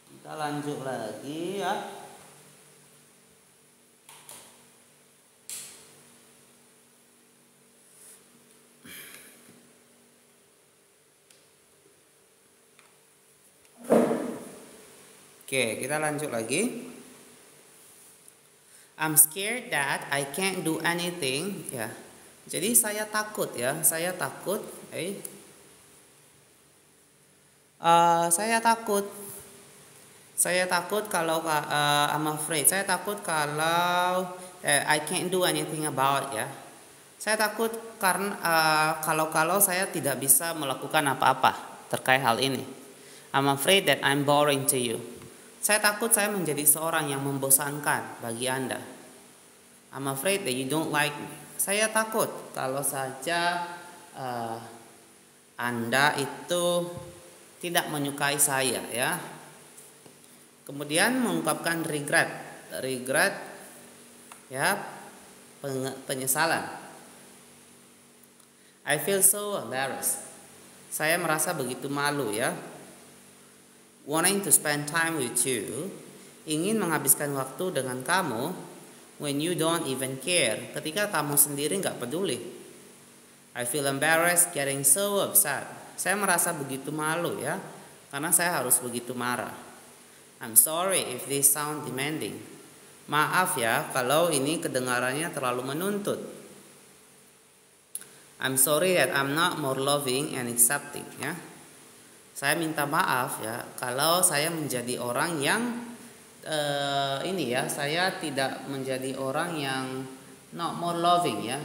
Kita lanjut lagi ya. Oke, kita lanjut lagi. I'm scared that I can't do anything. Ya, jadi saya takut ya. Saya takut. Saya takut. Saya takut kalau I'm afraid. Saya takut kalau I can't do anything about ya. Saya takut karena kalau saya tidak bisa melakukan apa-apa terkait hal ini. I'm afraid that I'm boring to you. Saya takut saya menjadi seorang yang membosankan bagi Anda. I'm afraid that you don't like me. Saya takut kalau saja Anda itu tidak menyukai saya ya. Kemudian mengungkapkan regret ya, penyesalan. I feel so embarrassed. Saya merasa begitu malu ya. Wanting to spend time with you, ingin menghabiskan waktu dengan kamu, when you don't even care, ketika kamu sendiri nggak peduli. I feel embarrassed getting so upset. Saya merasa begitu malu ya, karena saya harus begitu marah. I'm sorry if this sound demanding. Maaf ya kalau ini kedengarannya terlalu menuntut. I'm sorry that I'm not more loving and accepting ya. Saya minta maaf ya kalau saya menjadi orang yang saya tidak menjadi orang yang not more loving ya,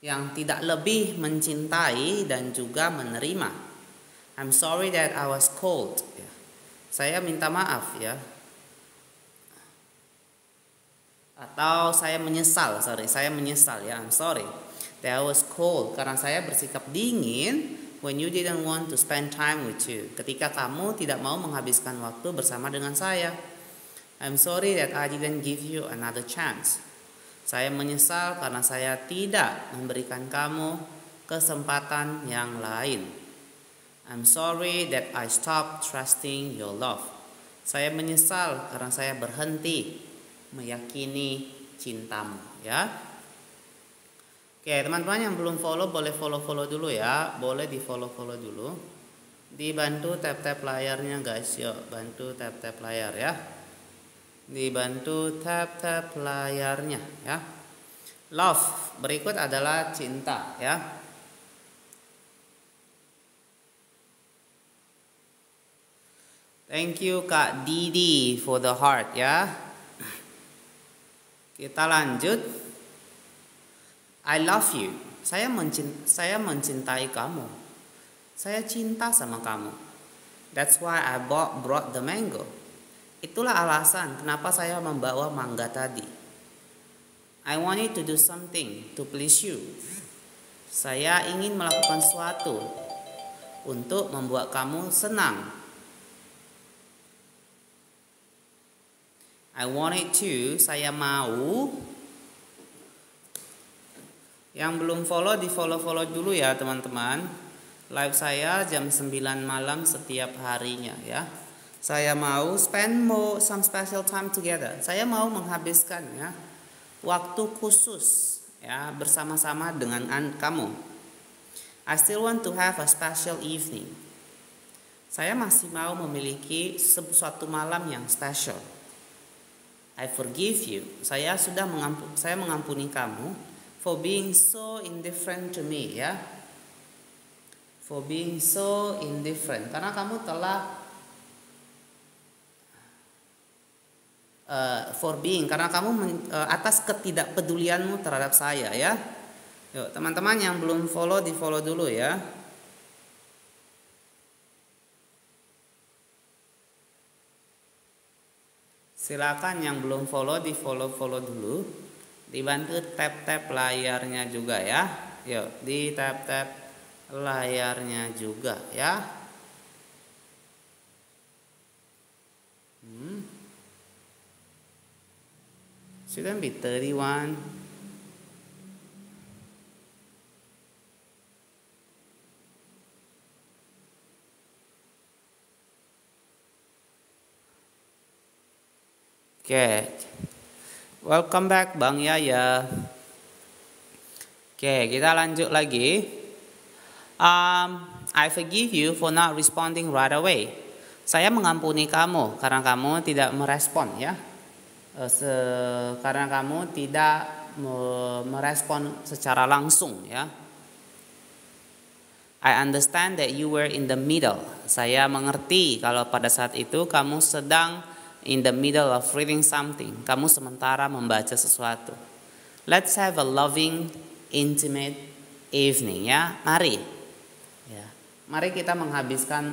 yang tidak lebih mencintai dan juga menerima. I'm sorry that I was cold ya. Saya minta maaf ya. Atau saya menyesal ya, I'm sorry that I was cold, karena saya bersikap dingin when you didn't want to spend time with you, ketika kamu tidak mau menghabiskan waktu bersama dengan saya. I'm sorry that I didn't give you another chance. Saya menyesal karena saya tidak memberikan kamu kesempatan yang lain. I'm sorry that I stopped trusting your love. Saya menyesal karena saya berhenti meyakini cintamu ya. Oke, teman-teman yang belum follow boleh follow dulu ya. Boleh di follow dulu. Dibantu tap-tap layarnya guys. Yuk, bantu tap-tap layar ya. Dibantu tap-tap layarnya ya. Love, berikut adalah cinta ya. Thank you Kak Didi for the heart ya. Kita lanjut. I love you. Saya mencintai kamu. Saya cinta sama kamu. That's why I brought the mango. Itulah alasan kenapa saya membawa mangga tadi. I wanted to do something to please you. Saya ingin melakukan sesuatu untuk membuat kamu senang. I wanted to, saya mau Yang belum follow di follow dulu ya teman-teman. Live saya jam 9 malam setiap harinya ya. Saya mau spend some special time together. Saya mau menghabiskan ya waktu khusus ya bersama-sama dengan kamu. I still want to have a special evening. Saya masih mau memiliki suatu malam yang special. I forgive you. Saya mengampuni kamu for being so indifferent to me ya. For being so indifferent, karena kamu telah karena kamu atas ketidakpedulianmu terhadap saya ya. Yuk, teman-teman yang belum follow di follow dulu ya. Silakan yang belum follow di follow dulu. Dibantu tap layarnya juga ya. Yuk, di tap layarnya juga ya. Shouldn't be 31. Oke. Welcome back Bang Yaya. Oke, kita lanjut lagi. I forgive you for not responding right away. Saya mengampuni kamu karena kamu tidak merespon ya. Karena kamu tidak merespon secara langsung ya. I understand that you were in the middle. Saya mengerti kalau pada saat itu kamu sedang in the middle of reading something. Kamu sementara membaca sesuatu. Let's have a loving, intimate evening ya. Mari. Ya. Mari kita menghabiskan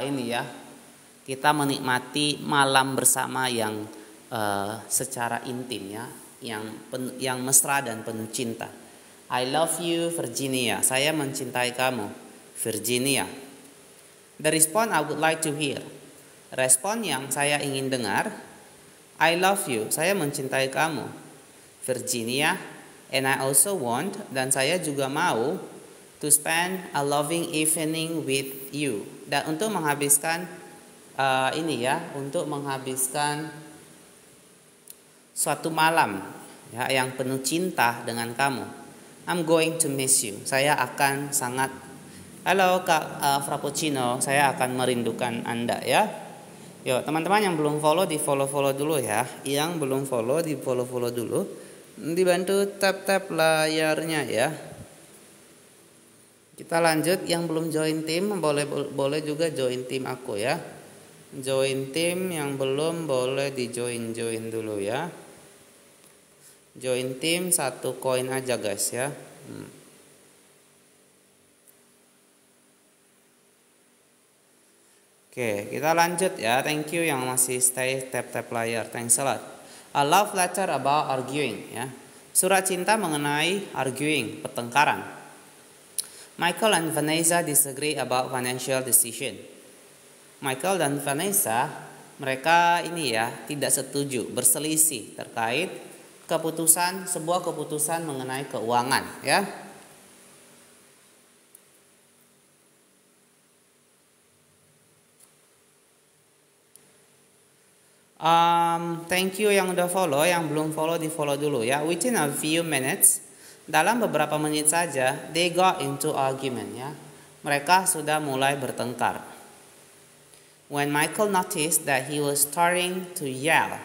ini ya. Kita menikmati malam bersama yang secara intim ya, yang mesra dan penuh cinta. I love you Virginia. Saya mencintai kamu Virginia. The response I would like to hear. Respon yang saya ingin dengar, I love you, saya mencintai kamu, Virginia, and I also want, dan saya juga mau, to spend a loving evening with you. Dan untuk menghabiskan untuk menghabiskan suatu malam ya, yang penuh cinta dengan kamu. I'm going to miss you. Saya akan sangat, halo Kak Frappuccino, saya akan merindukan Anda ya. Yuk teman-teman yang belum follow di follow dulu ya. Yang belum follow di follow dulu. Dibantu tap layarnya ya. Kita lanjut. Yang belum join tim boleh juga join tim aku ya. Join tim yang belum boleh di join dulu ya. Join tim 1 koin aja guys ya. Oke, kita lanjut ya. Thank you yang masih stay tap layar. Thanks a lot. A love letter about arguing ya. Surat cinta mengenai arguing, pertengkaran. Michael and Vanessa disagree about financial decision. Michael dan Vanessa, mereka ini ya tidak setuju, berselisih terkait sebuah keputusan mengenai keuangan ya. Thank you yang udah follow, yang belum follow di follow dulu ya. Within a few minutes, dalam beberapa menit saja, they got into argument ya. Mereka sudah mulai bertengkar. When Michael noticed that he was starting to yell,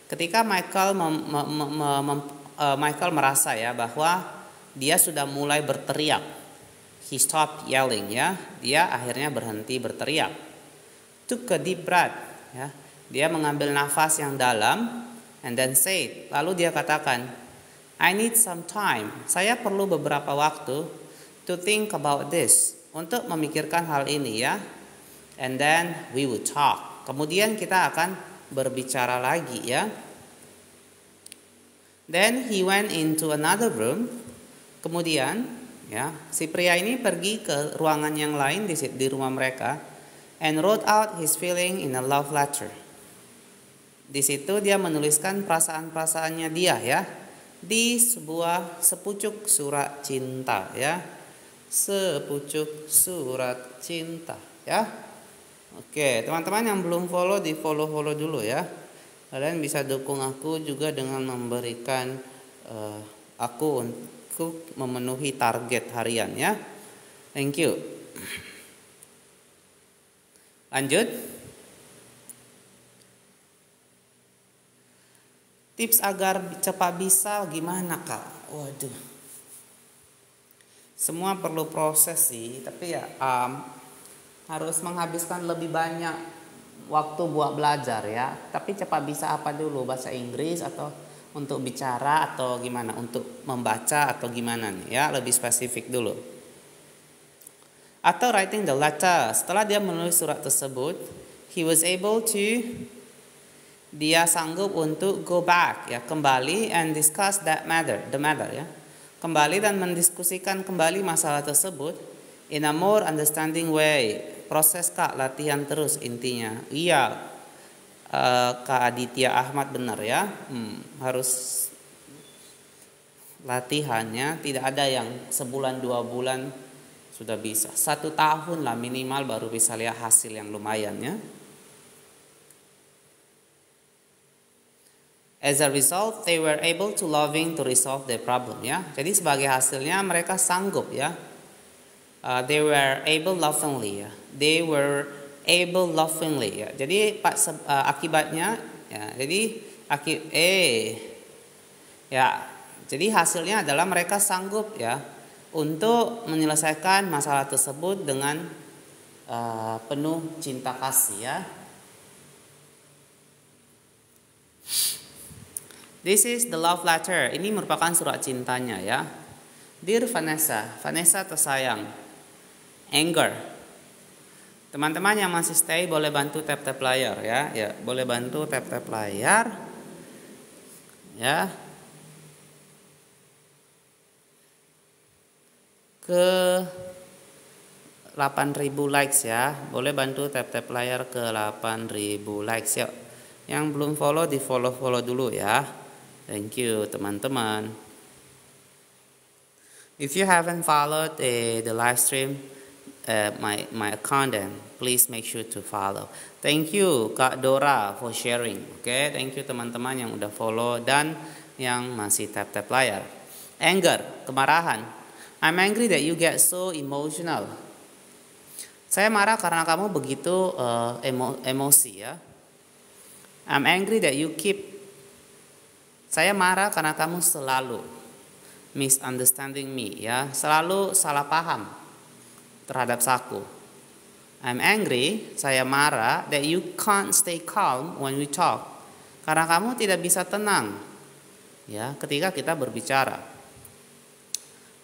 ketika Michael merasa ya bahwa dia sudah mulai berteriak, he stopped yelling ya. Dia akhirnya berhenti berteriak. Took a deep breath ya. Dia mengambil nafas yang dalam and then said, lalu dia katakan, I need some time. Saya perlu beberapa waktu to think about this, untuk memikirkan hal ini ya. And then we will talk. Kemudian kita akan berbicara lagi ya. Then he went into another room. Kemudian ya, si pria ini pergi ke ruangan yang lain di rumah mereka and wrote out his feeling in a love letter. Di situ dia menuliskan perasaan-perasaannya dia ya di sebuah sepucuk surat cinta ya. Sepucuk surat cinta ya. Oke, teman-teman yang belum follow di follow dulu ya. Kalian bisa dukung aku juga dengan memberikan aku untuk memenuhi target harian ya. Thank you. Lanjut. Tips agar cepat bisa gimana kak? Waduh. Semua perlu proses sih, tapi ya harus menghabiskan lebih banyak waktu buat belajar ya. Tapi cepat bisa apa dulu? Bahasa Inggris atau untuk bicara atau gimana? Untuk membaca atau gimana nih ya? Lebih spesifik dulu. Atau writing the letter. Setelah dia menulis surat tersebut, he was able to, dia sanggup untuk go back ya, kembali and discuss the matter ya. Kembali dan mendiskusikan kembali masalah tersebut in a more understanding way. Proses kak, latihan terus intinya. Iya, Kak Aditya Ahmad benar ya. Harus latihannya, tidak ada yang sebulan 2 bulan sudah bisa. 1 tahun lah minimal baru bisa lihat hasil yang lumayan ya. As a result, they were able to loving to resolve their problem ya. Jadi sebagai hasilnya mereka sanggup ya. They were able lovingly ya. They were able lovingly ya. Jadi akibatnya ya. Jadi ya. Jadi hasilnya adalah mereka sanggup ya untuk menyelesaikan masalah tersebut dengan penuh cinta kasih ya. This is the love letter. Ini merupakan surat cintanya ya. Dear Vanessa, Vanessa tersayang. Anger. Teman-teman yang masih stay boleh bantu tap-tap layar ya. Ya, boleh bantu tap-tap layar. Ya. Ke 8.000 likes ya. Boleh bantu tap-tap layar ke 8.000 likes ya. Yang belum follow di follow dulu ya. Thank you teman-teman. If you haven't followed the live stream my account, then please make sure to follow. Thank you Kak Dora for sharing. Oke, thank you teman-teman yang udah follow dan yang masih tap-tap layar. Anger, kemarahan. I'm angry that you get so emotional. Saya marah karena kamu begitu emosi ya. I'm angry that you keep. Saya marah karena kamu selalu misunderstanding me ya, selalu salah paham terhadap aku. I'm angry, saya marah that you can't stay calm when we talk. Karena kamu tidak bisa tenang ya ketika kita berbicara.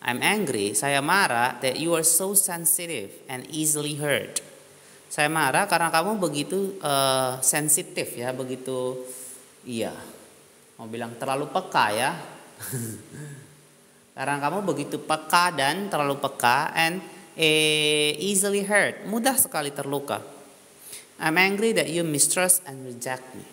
I'm angry, saya marah that you are so sensitive and easily hurt. Saya marah karena kamu begitu sensitif ya, begitu mau bilang terlalu peka ya. Karena kamu begitu peka dan terlalu peka and easily hurt, mudah sekali terluka. I'm angry that you mistrust and reject me.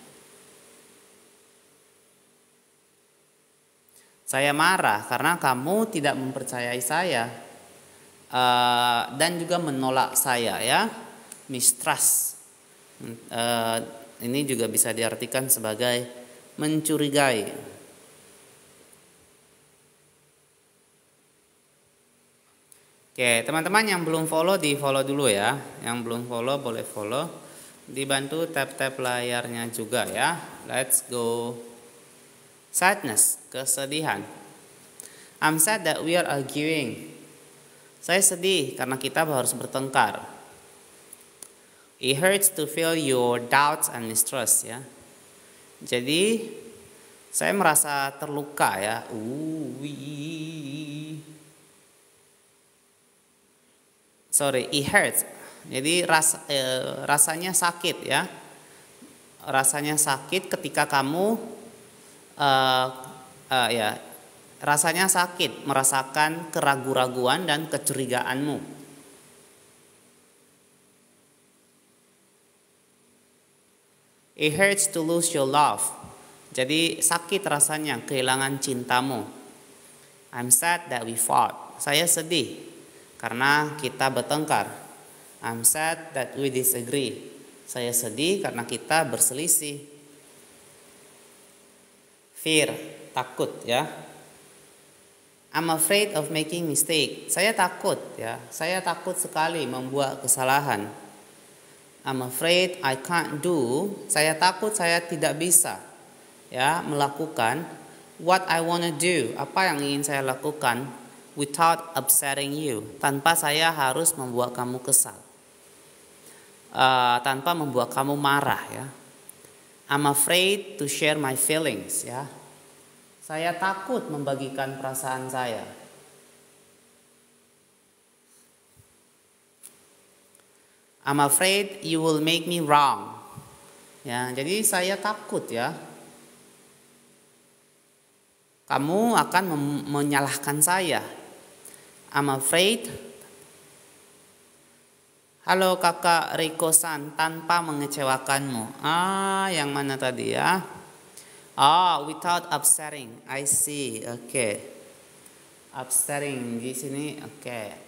Saya marah karena kamu tidak mempercayai saya dan juga menolak saya ya. Mistrust. Ini juga bisa diartikan sebagai mencurigai. Oke, teman-teman yang belum follow di follow dulu ya. Yang belum follow boleh follow. Dibantu tap-tap layarnya juga ya. Let's go. Sadness, kesedihan. I'm sad that we are arguing. Saya sedih karena kita harus bertengkar. It hurts to feel your doubts and mistrust ya. Jadi saya merasa terluka ya. It hurts. Jadi rasanya sakit ya. Rasanya sakit ketika kamu rasanya sakit merasakan keraguan-raguan dan kecurigaanmu. It hurts to lose your love. Jadi sakit rasanya kehilangan cintamu. I'm sad that we fought. Saya sedih karena kita bertengkar. I'm sad that we disagree. Saya sedih karena kita berselisih. Fear, takut ya. I'm afraid of making mistake. Saya takut ya. Saya takut sekali membuat kesalahan. I'm afraid I can't do. Saya takut saya tidak bisa ya melakukan what I wanna do. Apa yang ingin saya lakukan without upsetting you. Tanpa saya harus membuat kamu kesal. Tanpa membuat kamu marah ya. I'm afraid to share my feelings ya. Saya takut membagikan perasaan saya. I'm afraid you will make me wrong. Ya, jadi saya takut ya. Kamu akan menyalahkan saya. I'm afraid. Halo kakak Riko-san, tanpa mengecewakanmu. Yang mana tadi ya? Without upsetting. I see. Okay. Upsetting di sini. Okay.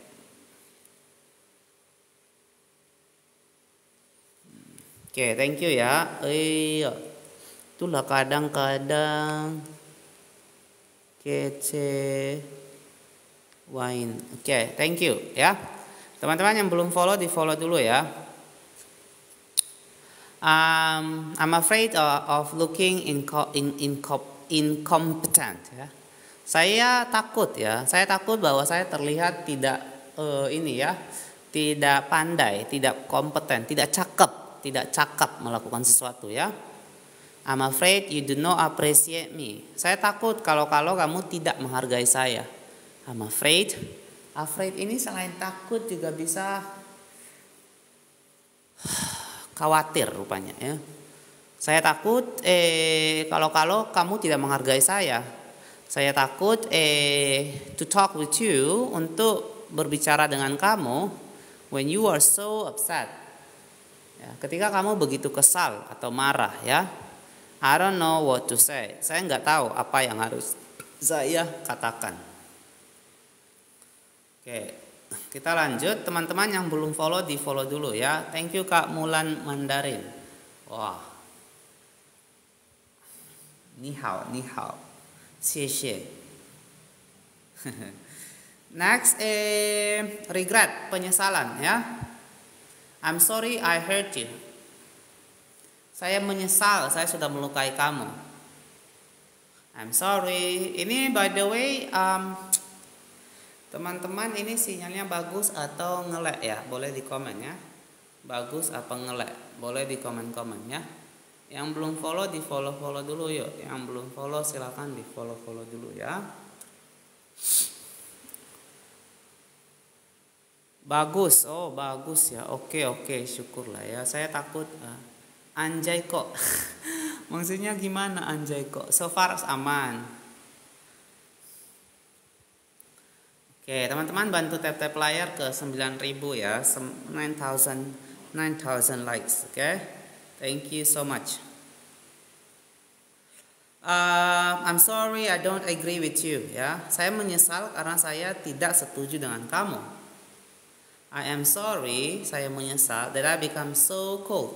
Oke, thank you ya. Itulah kadang-kadang kece wine. Oke, thank you ya. Teman-teman yang belum follow, di follow dulu ya. I'm afraid of looking incompetent ya. Saya takut ya. Saya takut bahwa saya terlihat tidak tidak pandai, tidak kompeten, tidak cakap melakukan sesuatu ya. I'm afraid you do not appreciate me. Saya takut kalau kamu tidak menghargai saya. I'm afraid. Afraid ini selain takut juga bisa khawatir rupanya ya. Saya takut kalau kamu tidak menghargai saya. Saya takut to talk with you, untuk berbicara dengan kamu when you are so upset. Ya, ketika kamu begitu kesal atau marah ya. I don't know what to say. Saya nggak tahu apa yang harus saya katakan. Oke, kita lanjut. Teman-teman yang belum follow, di follow dulu ya. Thank you Kak Mulan Mandarin. Wah. Ni hao. Xie. Next, regret, penyesalan ya. I'm sorry I hurt you. Saya menyesal saya sudah melukai kamu. I'm sorry. Ini by the way, teman-teman ini sinyalnya bagus atau ngelek ya? Boleh di komen ya. Bagus apa ngelek? Boleh di komen-komen ya. Yang belum follow, di follow dulu yuk. Yang belum follow silakan di follow dulu ya. Bagus, bagus ya. Oke, syukurlah ya. Saya takut anjay kok. Maksudnya gimana anjay kok? So far aman. Oke, teman-teman bantu tap layar ke 9.000 ya. 9,000 likes, oke? Thank you so much. I'm sorry I don't agree with you ya. Saya menyesal karena saya tidak setuju dengan kamu. I am sorry, saya menyesal that I become so cold.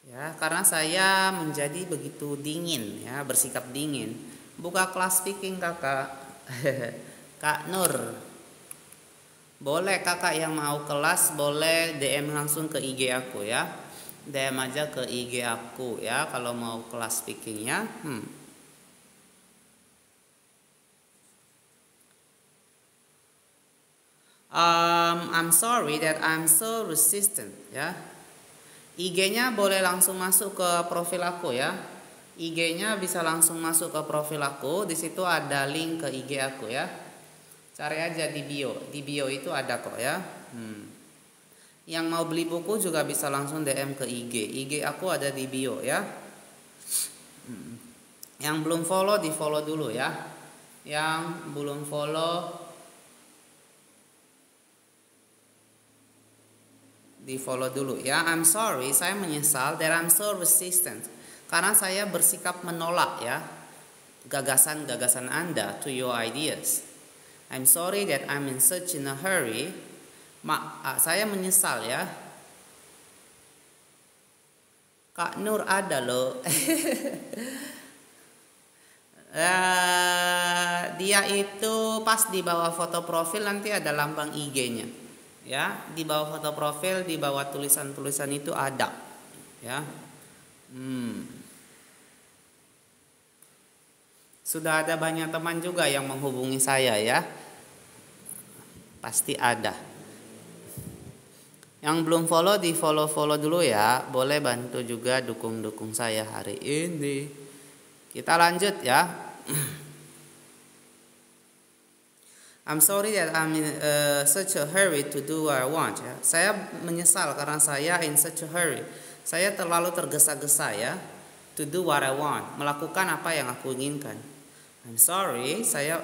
Ya, karena saya menjadi begitu dingin ya, bersikap dingin. Buka kelas speaking kakak. Kak Nur. Boleh kakak yang mau kelas boleh DM langsung ke IG aku ya. DM aja ke IG aku ya kalau mau kelas speakingnya. I'm sorry that I'm so resistant ya. IG-nya boleh langsung masuk ke profil aku ya. IG-nya bisa langsung masuk ke profil aku. Di situ ada link ke IG aku ya. Cari aja di bio. Di bio itu ada kok ya. Yang mau beli buku juga bisa langsung DM ke IG. IG aku ada di bio ya. Yang belum follow, di follow dulu ya. Yang belum follow, di follow dulu ya. I'm sorry, saya menyesal that I'm so resistant. karena saya bersikap menolak ya gagasan-gagasan Anda, to your ideas. I'm sorry that I'm in such in a hurry. Saya menyesal ya. Kak Nur ada loh. Dia itu pas di bawah foto profil nanti ada lambang IG-nya. Ya, di bawah foto profil, di bawah tulisan-tulisan itu ada. Ya. Sudah ada banyak teman juga yang menghubungi saya ya. Pasti ada. Yang belum follow di follow dulu ya. Boleh bantu juga dukung saya hari ini. Kita lanjut ya. I'm sorry that I'm in such a hurry to do what I want ya. Saya menyesal karena saya in such a hurry. Saya terlalu tergesa-gesa ya. To do what I want, melakukan apa yang aku inginkan. I'm sorry, saya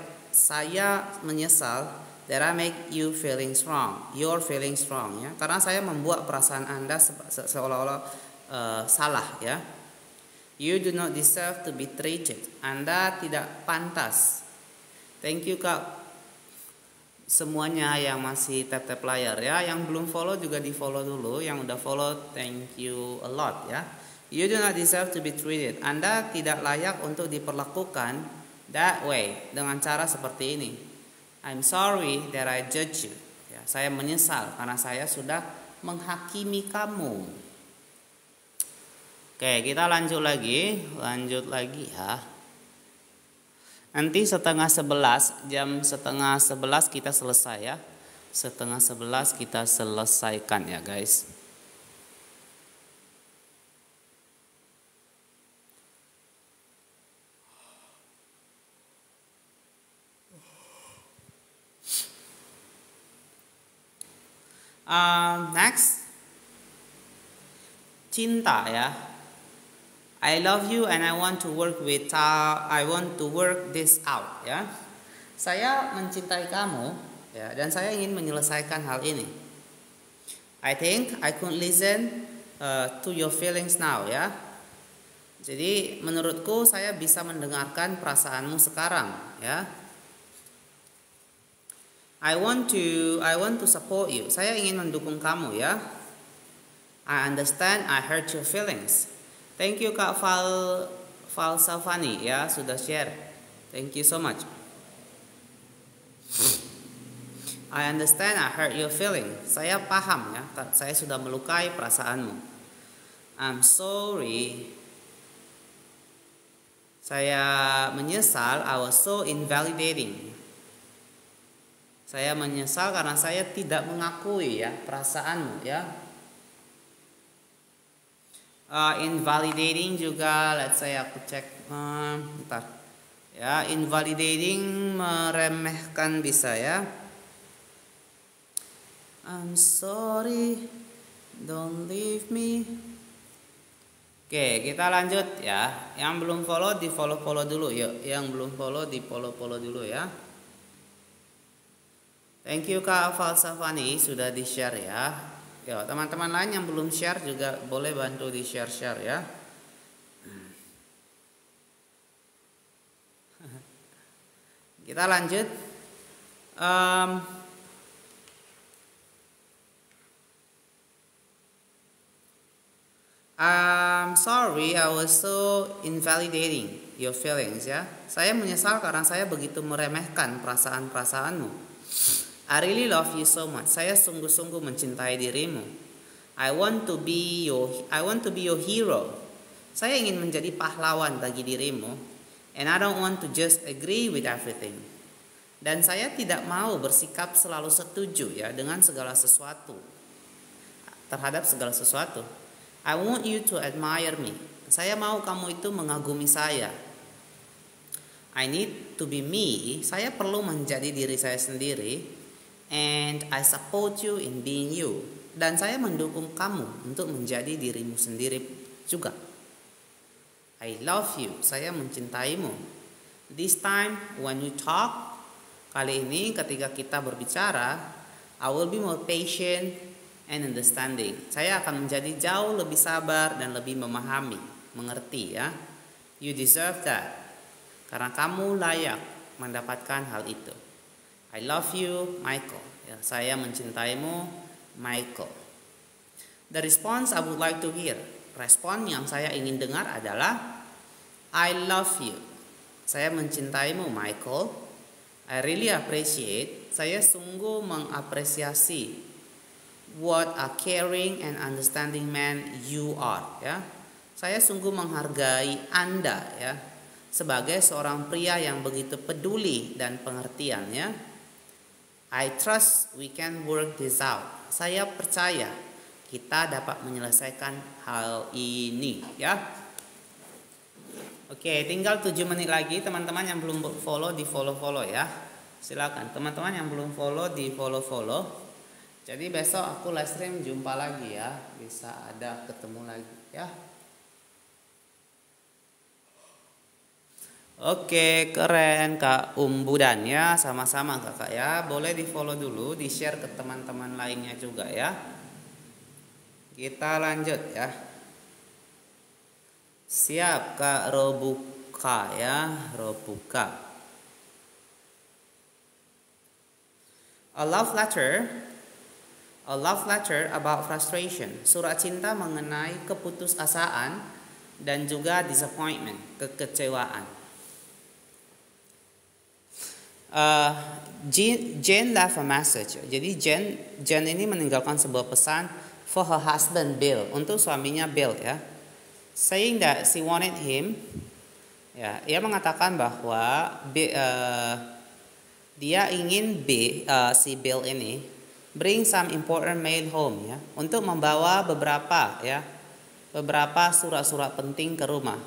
menyesal that I make you feeling strong, your feeling strong ya. Karena saya membuat perasaan Anda seolah-olah salah ya. You do not deserve to be treated. Anda tidak pantas. Thank you Kak. Semuanya yang masih tap layar ya, yang belum follow juga di follow dulu. Yang udah follow, thank you a lot ya. You do not deserve to be treated. Anda tidak layak untuk diperlakukan that way, dengan cara seperti ini. I'm sorry that I judge you. Ya, saya menyesal karena saya sudah menghakimi kamu. Oke, kita lanjut lagi ya. Nanti jam 10:30 kita selesai ya. 10:30 kita selesaikan ya guys. Next, cinta ya. I love you and I want to work this out ya. Saya mencintai kamu ya, dan saya ingin menyelesaikan hal ini. I think I could listen to your feelings now ya. Jadi menurutku saya bisa mendengarkan perasaanmu sekarang ya. I want to support you. Saya ingin mendukung kamu ya. I understand I hurt your feelings. Thank you Kak Falsafani ya, sudah share. Thank you so much. I understand I hurt your feelings. Saya paham ya, saya sudah melukai perasaanmu. I'm sorry. Saya menyesal, I was so invalidating. Saya menyesal karena saya tidak mengakui ya perasaanmu ya. Invalidating juga, let's say aku cek bentar. Ya, invalidating meremehkan bisa ya. I'm sorry, don't leave me. Oke, kita lanjut ya. Yang belum follow di follow dulu yuk. Yang belum follow di follow dulu ya. Thank you Kak Falsafani sudah di-share ya. Ya, teman-teman lain yang belum share juga boleh bantu di-share ya. Kita lanjut. I'm sorry I was so invalidating your feelings ya. Saya menyesal karena saya begitu meremehkan perasaan-perasaanmu. I really love you so much. Saya sungguh-sungguh mencintai dirimu. I want to be your hero. Saya ingin menjadi pahlawan bagi dirimu. And I don't want to just agree with everything. Dan saya tidak mau bersikap selalu setuju ya dengan segala sesuatu. Terhadap segala sesuatu. I want you to admire me. Saya mau kamu itu mengagumi saya. I need to be me. Saya perlu menjadi diri saya sendiri. And I support you in being you. Dan saya mendukung kamu untuk menjadi dirimu sendiri juga. I love you. Saya mencintaimu. This time when you talk, kali ini ketika kita berbicara, I will be more patient and understanding. Saya akan menjadi jauh lebih sabar dan lebih memahami. mengerti ya. You deserve that. Karena kamu layak mendapatkan hal itu. I love you, Michael. Ya, saya mencintaimu, Michael. The response I would like to hear. Respon yang saya ingin dengar adalah I love you. Saya mencintaimu, Michael. I really appreciate. Saya sungguh mengapresiasi what a caring and understanding man you are. Ya, saya sungguh menghargai Anda ya sebagai seorang pria yang begitu peduli dan pengertian ya. I trust we can work this out. Saya percaya kita dapat menyelesaikan hal ini ya. Oke, tinggal 7 menit lagi. Teman-teman yang belum follow di follow ya. Silakan teman-teman yang belum follow di follow. Jadi besok aku live stream jumpa lagi ya. Bisa ada ketemu lagi ya. Oke, keren Kak Umbudan ya. Sama-sama Kakak ya. Boleh di follow dulu, di share ke teman-teman lainnya juga ya. Kita lanjut ya. Siap Kak Robuka ya, Robuka. A love letter about frustration. Surat cinta mengenai keputusasaan dan juga disappointment, kekecewaan. Jane left a message. Jadi Jane ini meninggalkan sebuah pesan for her husband Bill, untuk suaminya Bill ya. Saying that she wanted him. Ya, ia mengatakan bahwa dia ingin si Bill ini bring some important mail home ya, untuk membawa beberapa surat-surat penting ke rumah.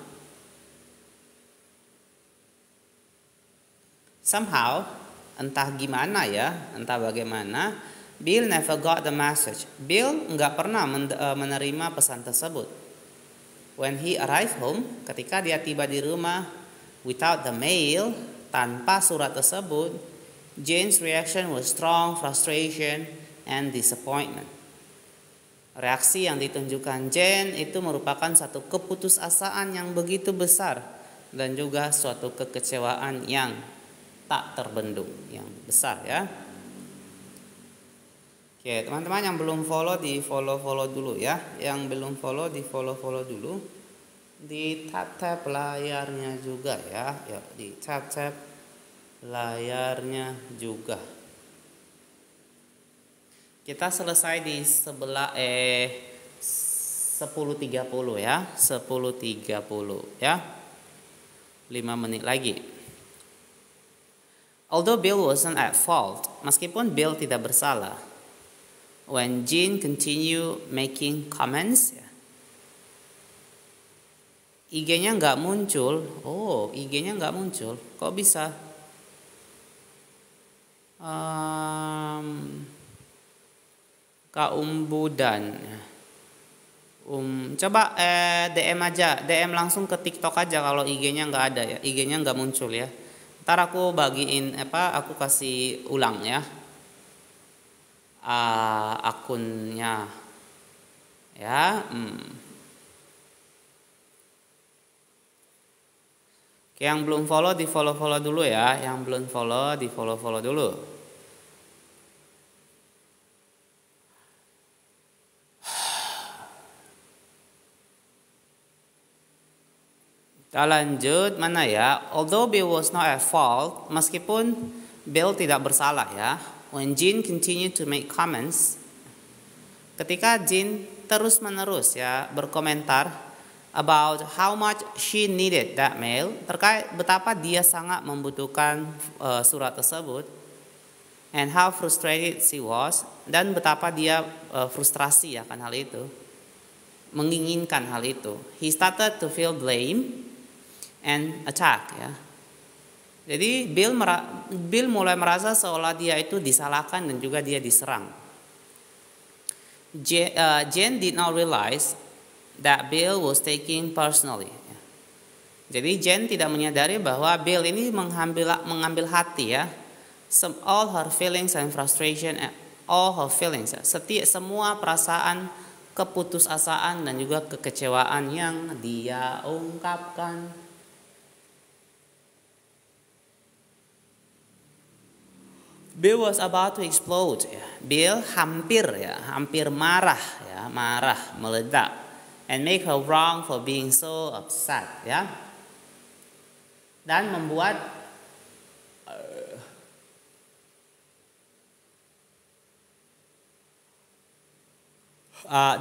Somehow, entah bagaimana, Bill never got the message. Bill nggak pernah menerima pesan tersebut. When he arrived home, ketika dia tiba di rumah, without the mail, tanpa surat tersebut, Jane's reaction was strong frustration and disappointment. Reaksi yang ditunjukkan Jane itu merupakan satu keputusasaan yang begitu besar dan juga suatu kekecewaan yang tak terbendung, yang besar ya. Oke, teman-teman yang belum follow di follow dulu ya. Yang belum follow di follow dulu. Di tap layarnya juga ya. Ya, di tap layarnya juga. Kita selesai di 10.30 ya. 10.30 ya. 5 menit lagi. Although Bill wasn't at fault, meskipun Bill tidak bersalah, when Jane continue making comments, ya, IG-nya nggak muncul. Oh, IG-nya nggak muncul. Kok bisa? Kak Umbudan. Coba DM aja, DM langsung ke TikTok aja kalau IG-nya nggak ada ya, IG-nya nggak muncul ya. Ntar aku bagiin aku kasih ulang ya. Akunnya ya. Oke, yang belum follow di follow dulu ya. Yang belum follow di follow dulu. Kita lanjut mana ya. Although Bill was not at fault, meskipun Bill tidak bersalah ya. When Jane continued to make comments, ketika Jane terus-menerus ya berkomentar about how much she needed that mail, terkait betapa dia sangat membutuhkan surat tersebut, and how frustrated she was, dan betapa dia frustrasi akan hal itu, menginginkan hal itu. He started to feel blame and attack ya. Jadi Bill mulai merasa seolah dia itu disalahkan dan juga dia diserang. Jane did not realize that Bill was taking personally. Jadi Jane tidak menyadari bahwa Bill ini mengambil hati ya. All her feelings and frustration, all her feelings. Semua perasaan keputusasaan dan juga kekecewaan yang dia ungkapkan. Bill was about to explode. Bill hampir marah, meledak, and make her wrong for being so upset, dan membuat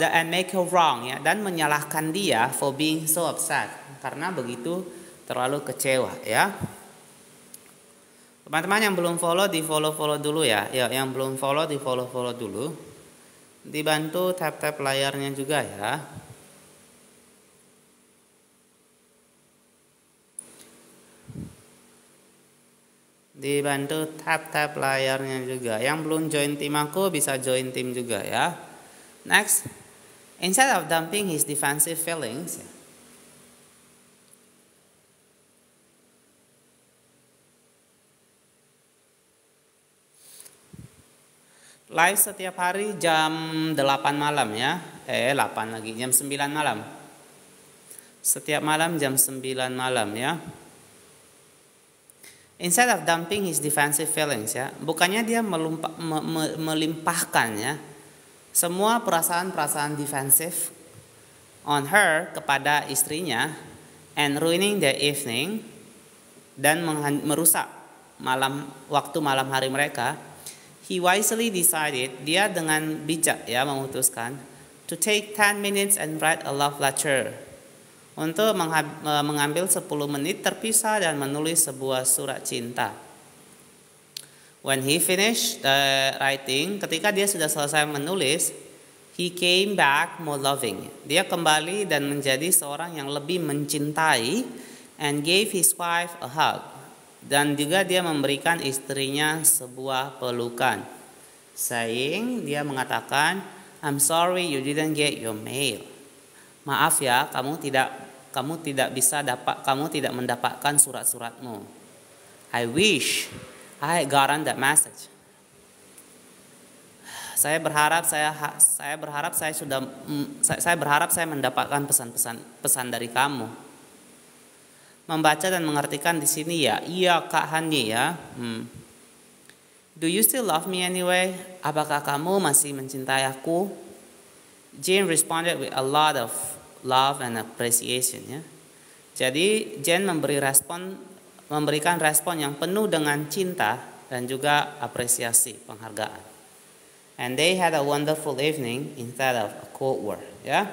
and make her wrong, dan menyalahkan dia for being so upset karena begitu terlalu kecewa, Teman-teman yang belum follow, di follow dulu ya. Yang belum follow, di follow dulu. Dibantu tap layarnya juga ya. Dibantu tap layarnya juga. Yang belum join tim aku bisa join tim juga ya. Next, instead of dumping his defensive feelings, live setiap hari jam 8 malam ya. 8 lagi, jam 9 malam. Setiap malam jam 9 malam ya. Instead of dumping his defensive feelings ya. Bukannya dia melimpahkan ya semua perasaan-perasaan defensif on her kepada istrinya and ruining the evening, dan merusak waktu malam hari mereka. He wisely decided, dia dengan bijak memutuskan, to take 10 minutes and write a love letter. Untuk mengambil 10 menit terpisah dan menulis sebuah surat cinta. When he finished writing, ketika dia sudah selesai menulis, he came back more loving. Dia kembali dan menjadi seorang yang lebih mencintai, and gave his wife a hug. Dan juga dia memberikan istrinya sebuah pelukan. Saying, dia mengatakan, I'm sorry you didn't get your mail. Maaf ya, kamu tidak mendapatkan surat-suratmu. I wish I had gotten that message. Saya berharap saya mendapatkan pesan dari kamu. Membaca dan mengartikan di sini ya. Iya Kak Hani ya. Do you still love me anyway? Apakah kamu masih mencintai aku? Jane responded with a lot of love and appreciation ya. Jadi Jane memberikan respon yang penuh dengan cinta dan juga apresiasi, penghargaan. And they had a wonderful evening instead of a cold war ya.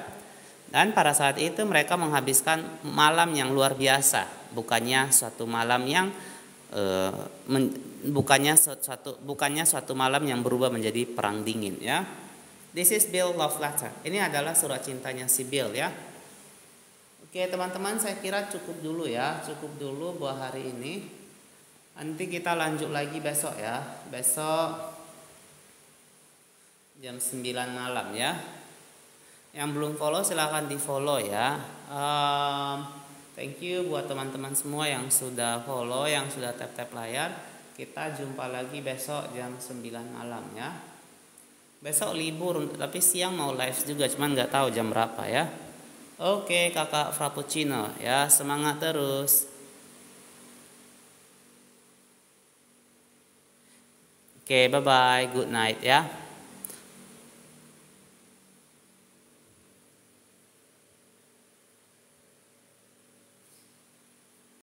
Dan pada saat itu mereka menghabiskan malam yang luar biasa, bukannya suatu malam yang yang berubah menjadi perang dingin ya. This is Bill love letter. Ini adalah surat cintanya si Bill ya. Oke teman-teman, saya kira cukup dulu buat hari ini. Nanti kita lanjut lagi besok ya. Besok jam 9 malam ya. Yang belum follow silahkan di follow ya. Thank you buat teman-teman semua yang sudah follow, yang sudah tap layar. Kita jumpa lagi besok jam 9 malam ya. Besok libur tapi siang mau live juga, cuman nggak tahu jam berapa ya. Oke kakak Frappuccino ya, semangat terus. Oke bye bye, good night ya.